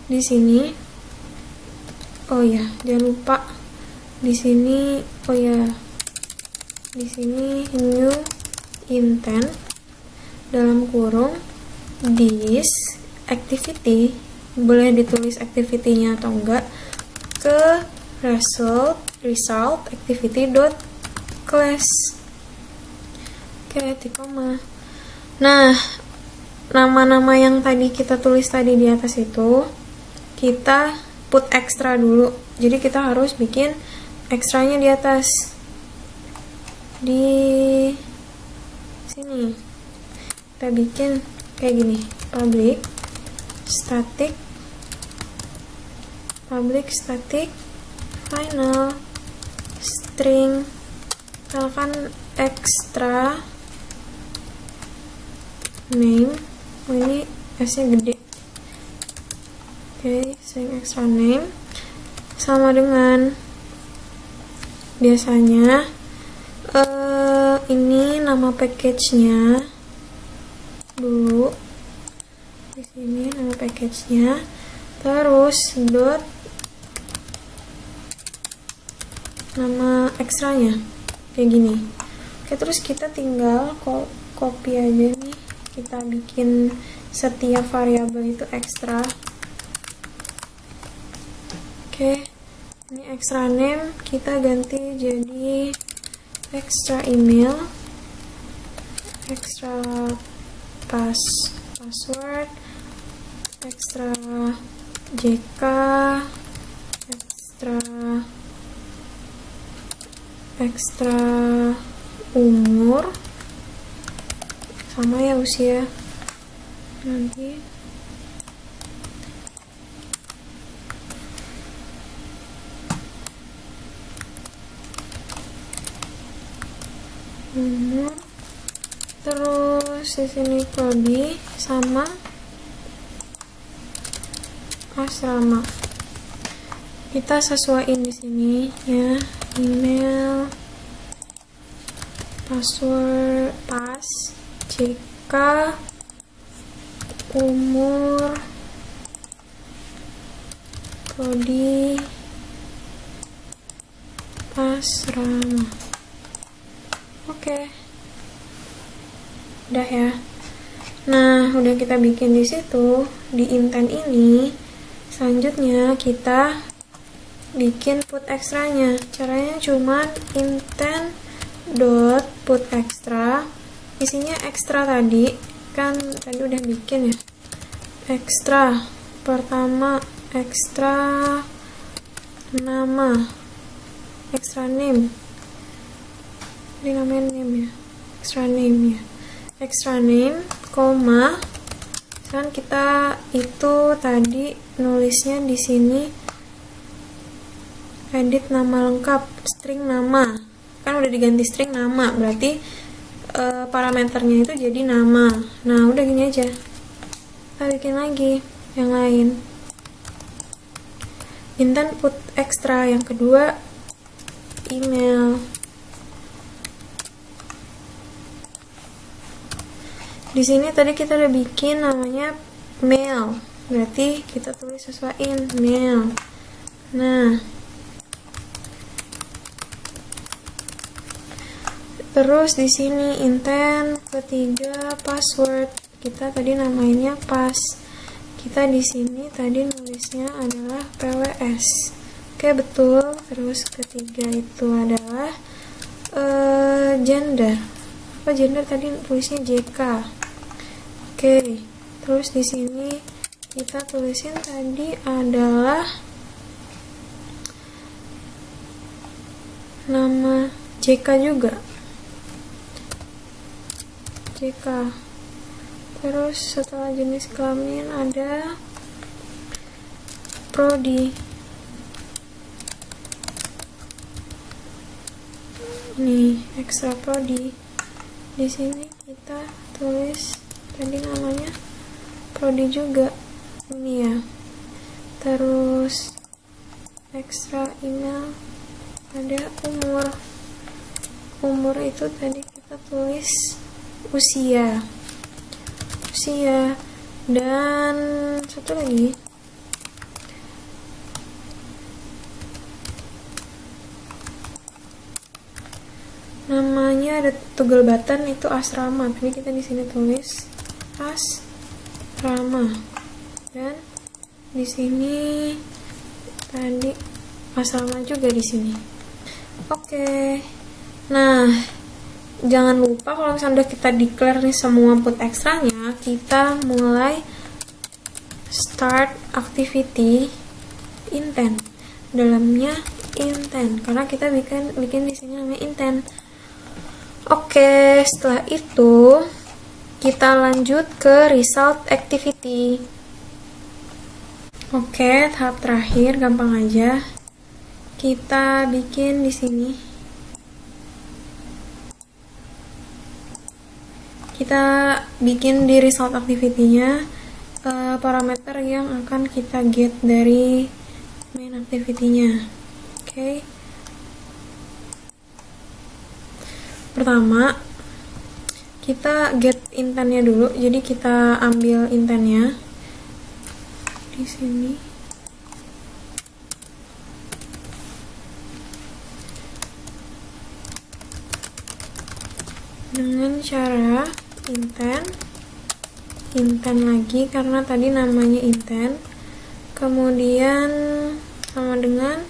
di sini, oh ya, jangan lupa di sini, oh ya, di sini new intent dalam kurung this activity, boleh ditulis activity-nya atau enggak, ke result activity dot class. Oke, koma. Nah, nama-nama yang tadi kita tulis tadi di atas itu kita put extra dulu. Jadi kita harus bikin ekstranya di atas, di sini. Kita bikin kayak gini, public static final string, misalkan extra name. Oh, ini S-nya gede. Oke, string extra name sama dengan biasanya ini nama package-nya dulu. Di sini nama package-nya, terus dot nama ekstranya kayak gini. Oke, terus kita tinggal copy aja nih. Kita bikin setiap variabel itu ekstra. Oke, ini extra name kita ganti jadi extra email, extra password, extra JK, extra umur, sama ya usia nanti. Umur, terus di sini prodi sama asrama. Kita sesuaiin di sini ya, email, password, JK, umur, prodi, asrama. Oke, udah ya. Nah, udah kita bikin di situ, di intent ini. Selanjutnya kita bikin put ekstranya. Caranya cuman intent dot put extra, isinya ekstra tadi kan, tadi udah bikin ya. Ekstra pertama, ekstra nama, extra name, ini namanya name ya, extra name ya, extra name, koma, kan kita itu tadi nulisnya di sini edit nama lengkap, string nama, kan udah diganti string nama, berarti parameternya itu jadi nama. Nah udah gini aja, kita bikin lagi yang lain. Intent put extra, yang kedua email. Di sini tadi kita udah bikin namanya mail, berarti kita tulis sesuaiin mail. Nah, terus di sini intent ketiga password, kita tadi namainnya pas. Kita di sini tadi nulisnya adalah PWS. Oke, betul. Terus ketiga itu adalah gender. Apa gender tadi tulisnya JK. Oke, terus di sini kita tulisin tadi adalah nama JK juga. JK. Terus setelah jenis kelamin ada prodi. Ini ekstra prodi. Di sini kita tulis tadi namanya prodi juga, ini ya. Terus ekstra email ada umur. Umur itu tadi kita tulis usia. Dan satu lagi namanya ada toggle button, itu asrama, tapi kita di sini tulis asrama. Dan di sini tadi asrama juga di sini. Oke. Nah, jangan lupa kalau misalnya udah kita declare nih semua put ekstranya, kita mulai start activity intent. Dalamnya intent, karena kita bikin di sini namanya intent. Oke, setelah itu kita lanjut ke result activity. Oke, tahap terakhir gampang aja. Kita bikin di sini. Kita bikin di result activity-nya parameter yang akan kita get dari main activity-nya. Oke. Pertama, kita get intentnya dulu. Jadi kita ambil intentnya di sini. Dengan cara intent lagi, karena tadi namanya intent. Kemudian sama dengan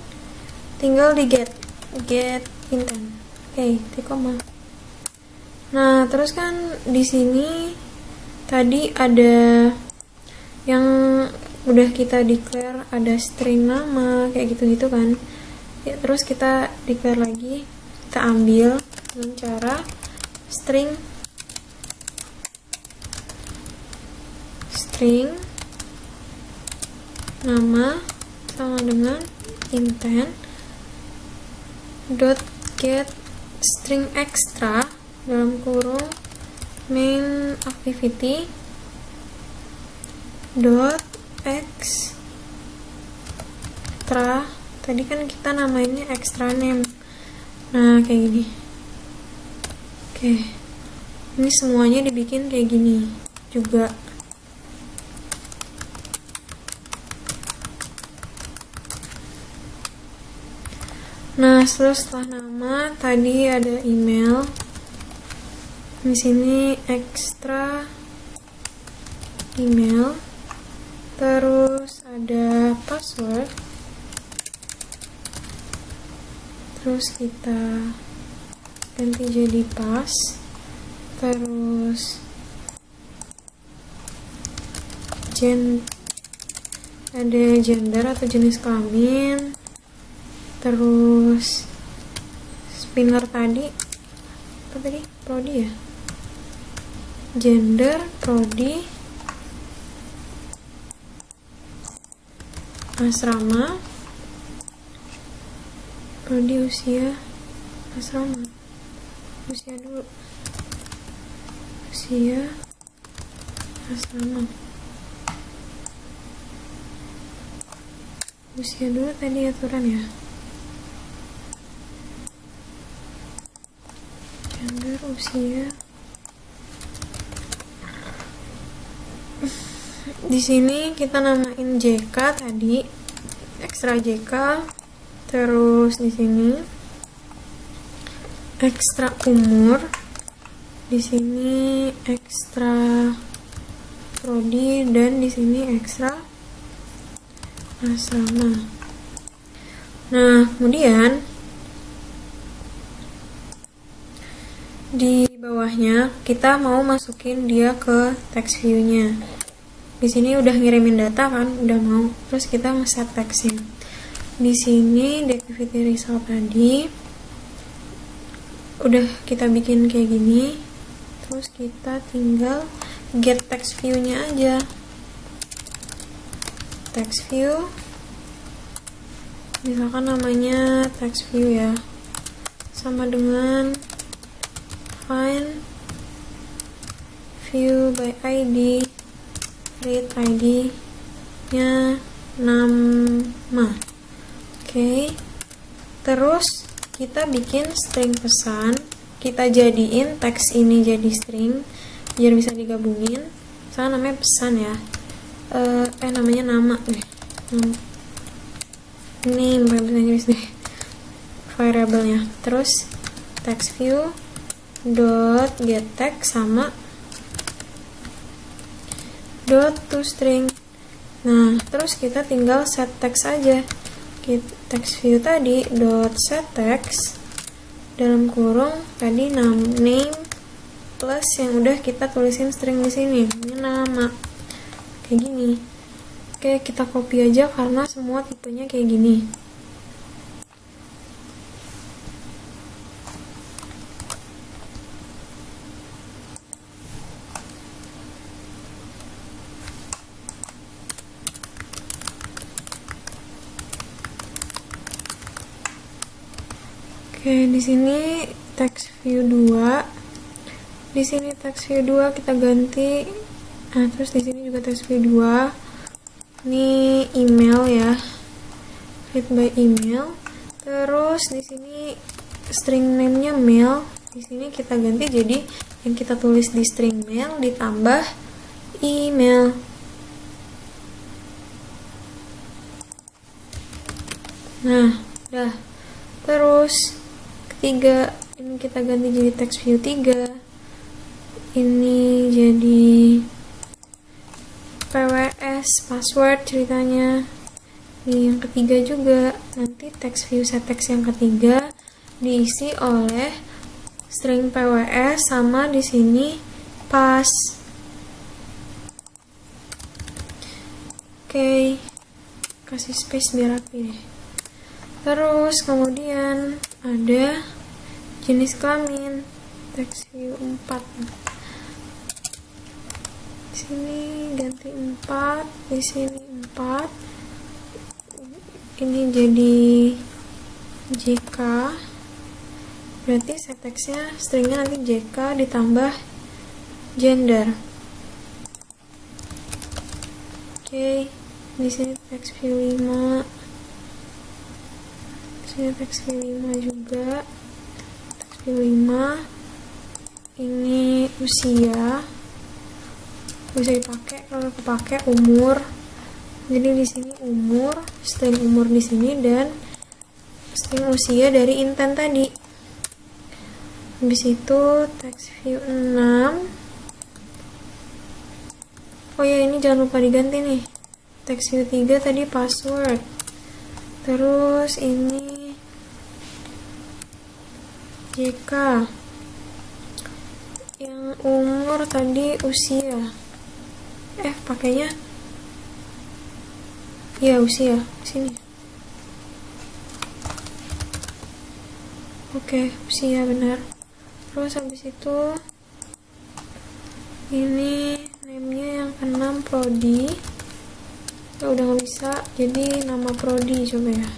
tinggal di get intent. Oke, titik koma. Nah, terus kan di sini tadi ada yang udah kita declare, ada string nama kayak gitu-gitu kan. Ya, terus kita declare lagi, kita ambil dengan cara string nama sama dengan intent dot get string extra dalam kurung main activity dot extra. Tadi kan kita namainnya extra name. Nah, kayak gini. Oke, ini semuanya dibikin kayak gini juga. Nah, setelah nama tadi ada email. Di sini extra email. Terus ada password. Terus kita ganti jadi pas. Terus ada gender atau jenis kelamin. Terus spinner tadi apa tadi? Prodi ya? Gender, prodi, asrama, prodi usia asrama, usia dulu, usia asrama, usia dulu tadi aturan ya, gender, usia. Di sini kita namain JK tadi, ekstra JK. Terus di sini ekstra umur, di sini ekstra prodi, dan di sini ekstra asrama. Nah, kemudian di bawahnya kita mau masukin dia ke text view-nya. Di sini udah ngirimin data kan, udah mau. Terus kita nge-set text-nya. Di sini di activity result tadi udah kita bikin kayak gini. Terus kita tinggal get text view-nya aja. Text view, misalkan namanya text view ya, sama dengan find view by ID, read ID nya nama. Oke. Terus kita bikin string pesan, kita jadiin teks ini jadi string biar bisa digabungin. Misalnya namanya pesan ya, namanya nama deh, ini bahasa Inggris deh variabelnya. Terus text view dot get text sama dot toString. Nah, terus kita tinggal set text aja. Text view tadi dot set text dalam kurung tadi name plus yang udah kita tulisin string di sini, ini nama. Kayak gini. Oke, kita copy aja karena semua tipenya kayak gini. Oke, di sini text view 2. Di sini text view 2 kita ganti. Nah, terus di sini juga text view 2. Ini email ya. Read by email. Terus di sini string name-nya mail. Di sini kita ganti jadi yang kita tulis di string mail ditambah email. Nah, udah. Terus ketiga, ini kita ganti jadi text view 3. Ini jadi PWS, password ceritanya. Ini yang ketiga juga, nanti text view set text yang ketiga diisi oleh string PWS sama di sini pass. Oke, kasih space biar rapi deh. Terus kemudian ada jenis kelamin, text view 4. Di sini ganti 4, di sini 4. Ini jadi JK. Berarti set text-nya stringnya nanti JK ditambah gender. Oke, di sini text view 5. Ini text view 5 juga, text view 5. Ini usia, bisa dipakai kalau kepake umur. Jadi di sini umur, string umur di sini dan string usia dari intent tadi. Habis itu text view 6. Oh ya, ini jangan lupa diganti nih. Text view 3 tadi password. Terus ini JK, yang umur tadi usia. Pakainya ya usia sini. Oke, usia benar. Terus habis itu ini name-nya yang ke-6 prodi. Ya udah nggak bisa, jadi nama prodi coba ya.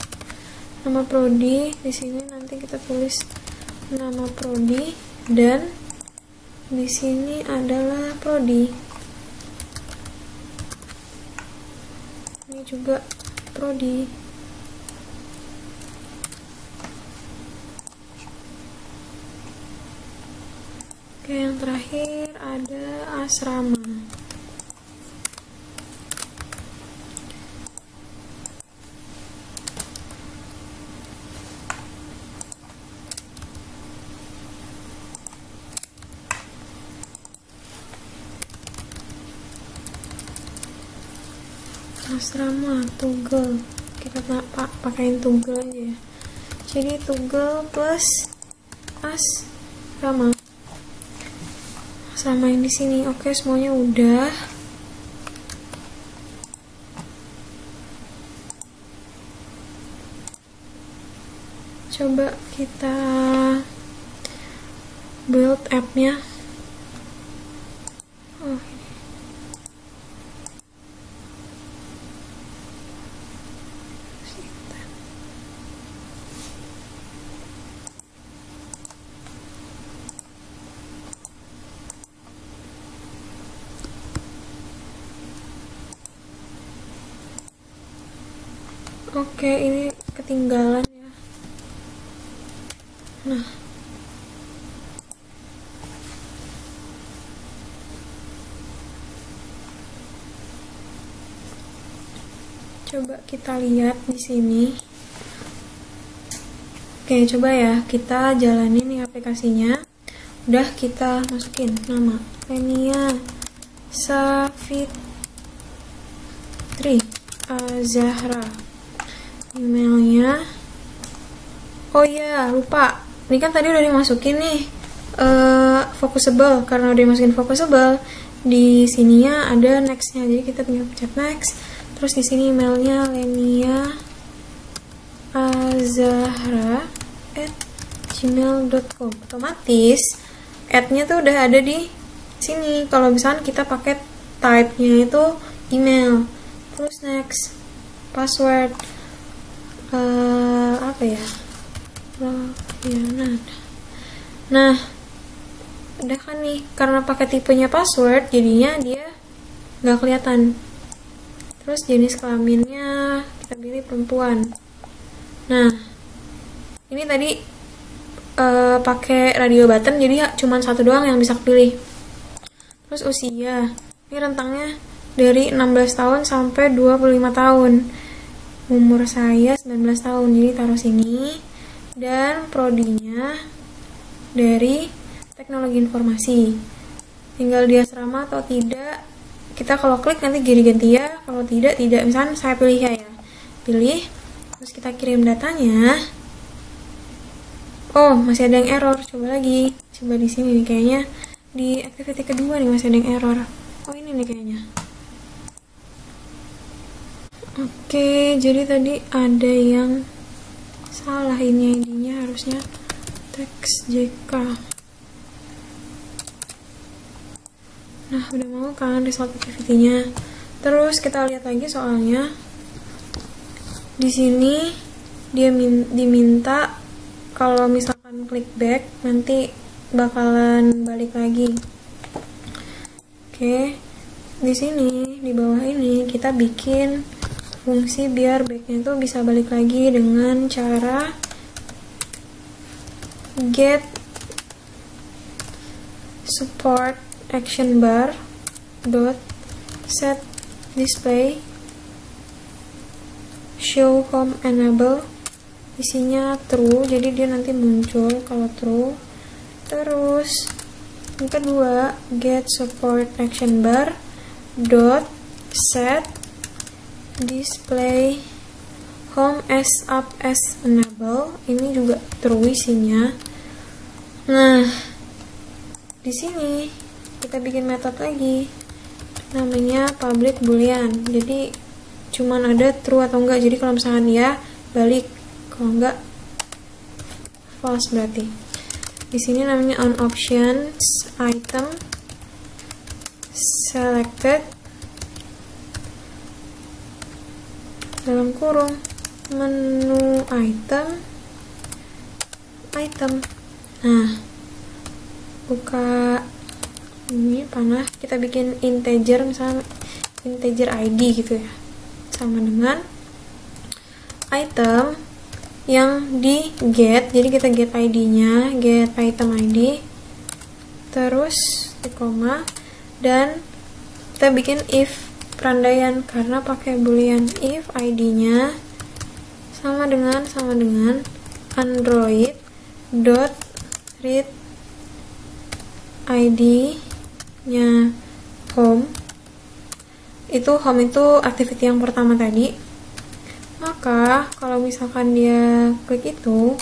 Nama prodi di sini nanti kita tulis nama prodi dan di sini adalah prodi. Ini juga prodi. Oke, yang terakhir ada asrama. Asrama tugel, kita pakaiin tugel aja ya. Jadi tugel plus asrama. Asrama yang di sini. Oke, semuanya udah. Coba kita build app-nya. Oh, oke, ini ketinggalan ya. Nah, coba kita lihat di sini. Oke, coba ya kita jalanin nih aplikasinya. Udah kita masukin nama Lenia Savitri Azahra. Emailnya, oh iya lupa, ini kan tadi udah dimasukin nih focusable. Karena udah dimasukin focusable, di sininya ada nextnya, jadi kita tinggal pencet next. Terus di sini emailnya Lenia azahra@gmail.com. Otomatis add-nya tuh udah ada di sini. Kalau misalnya kita pakai type-nya itu email, terus next, password apa ya, nah udah kan nih, karena pakai tipenya password jadinya dia nggak kelihatan. Terus jenis kelaminnya kita pilih perempuan. Nah ini tadi pakai radio button, jadi cuma satu doang yang bisa pilih. Terus usia, ini rentangnya dari 16 tahun sampai 25 tahun. Umur saya 19 tahun, jadi taruh sini. Dan prodinya dari teknologi informasi. Tinggal di asrama atau tidak. Kita kalau klik nanti ganti ya, kalau tidak. Misalnya saya pilih ya, pilih. Terus kita kirim datanya. Oh, masih ada yang error. Coba lagi. Coba di sini nih kayaknya. Di activity kedua nih masih ada yang error. Oh, ini nih kayaknya. Oke, jadi tadi ada yang salah, ini ID-nya harusnya teks JK. Nah, udah mau kan result activity-nya. Terus kita lihat lagi soalnya. Di sini dia diminta kalau misalkan klik back nanti bakalan balik lagi. Oke. Di sini di bawah ini kita bikin fungsi biar backnya itu bisa balik lagi dengan cara get support action bar dot set display show home enable, isinya true, jadi dia nanti muncul kalau true. Terus yang kedua, get support action bar dot set display home as up as enable, ini juga true isinya. Nah, di sini kita bikin metode lagi namanya public boolean, jadi cuman ada true atau enggak. Jadi kalau misalkan ya balik, kalau enggak false berarti. Di sini namanya on options item selected dalam kurung menu item. Nah, buka ini panah, kita bikin integer, misalnya integer ID gitu ya, sama dengan item yang di get. Jadi kita get ID-nya, get item ID, terus di koma, dan kita bikin if perandaian karena pakai boolean. If ID-nya sama dengan android dot read ID-nya home. Home itu activity yang pertama tadi. Maka kalau misalkan dia klik itu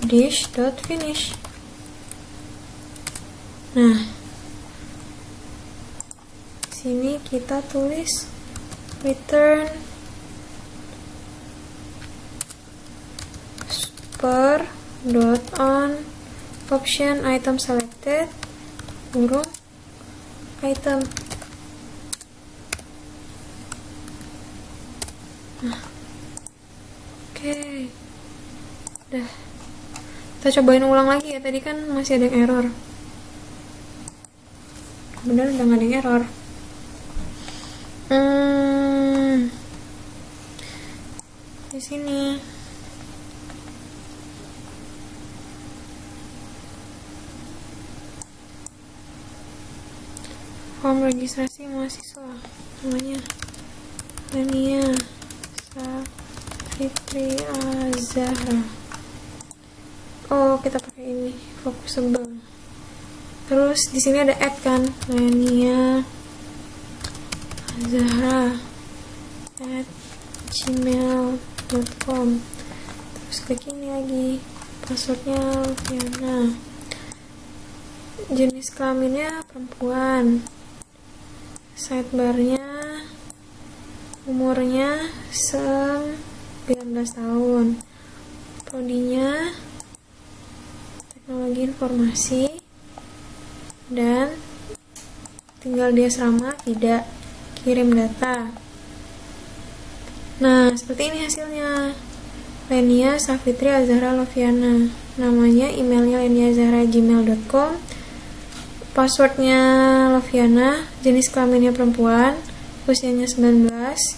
dish.finish. Nah, sini kita tulis return super dot on option item selected kurung item. Nah, oke, udah. Kita cobain ulang lagi ya, tadi kan masih ada yang error. Bener, udah nggak ada yang error. Di sini form registrasi mahasiswa, namanya Lenia Safitri Azahra. Oh, kita pakai ini, focusable. Terus di sini ada add kan, Lenia Azahra @gmail.com. Terus klik ini lagi, passwordnya Lufiana, jenis kelaminnya perempuan, sidebarnya umurnya 19 tahun, prodinya teknologi informasi, dan tinggal di asrama, tidak kirim data. Nah, seperti ini hasilnya. Lenia Safitri Azahra Loviana, namanya, emailnya leniazahra@gmail.com, passwordnya Loviana, jenis kelaminnya perempuan, usianya 19,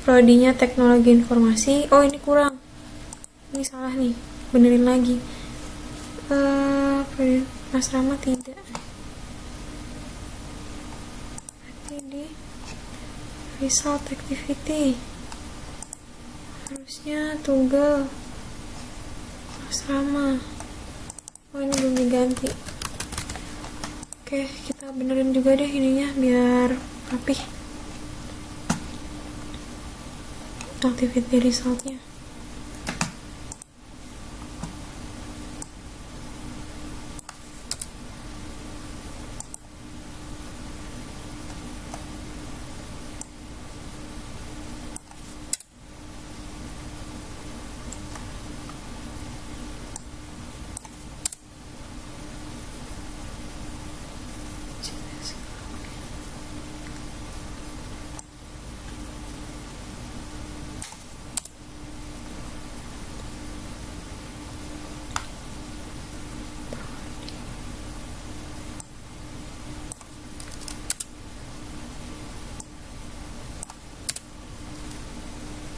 prodinya teknologi informasi. Oh, ini kurang, ini salah nih, benerin lagi. Prodi asrama tidak, berarti di result activity harusnya tunggal asrama. Oh, ini belum diganti. Oke, kita benerin juga deh ininya biar rapih activity resultnya.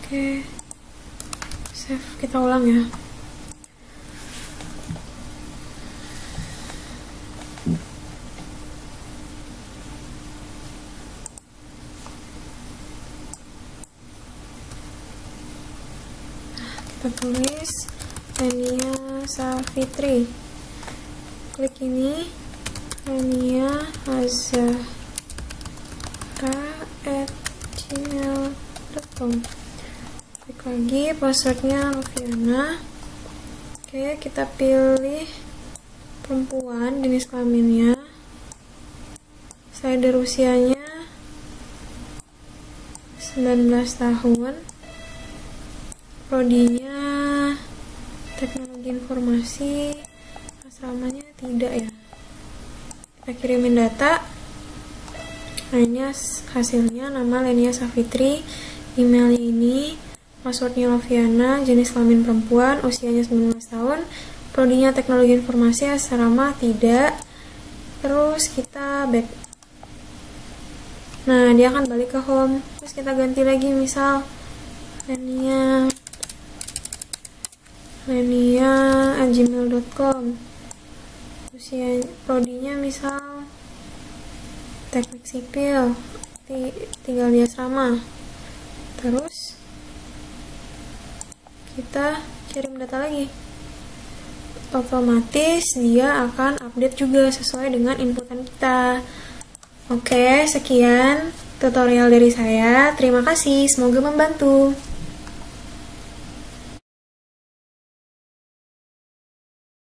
Oke, save, kita ulang ya. Kita tulis Lenia Safitri, klik ini, Lenia Azahra@gmail.com, klik lagi, passwordnya Lufiana. Oke, kita pilih perempuan, jenis kelaminnya, slider usianya 19 tahun, prodinya teknologi informasi, asramanya tidak ya. Kita kirimin data. Nah, ini hasilnya, nama Lenia Safitri, emailnya ini, passwordnya Loviana, jenis kelamin perempuan, usianya 19 tahun, prodinya teknologi informasi, asrama tidak. Terus kita back. Nah, dia akan balik ke home. Terus kita ganti lagi, misal lenia@gmail.com, usia prodinya misal teknik sipil, tinggal di asrama. Terus kita kirim data lagi, otomatis dia akan update juga sesuai dengan inputan kita. Oke, sekian tutorial dari saya. Terima kasih, semoga membantu.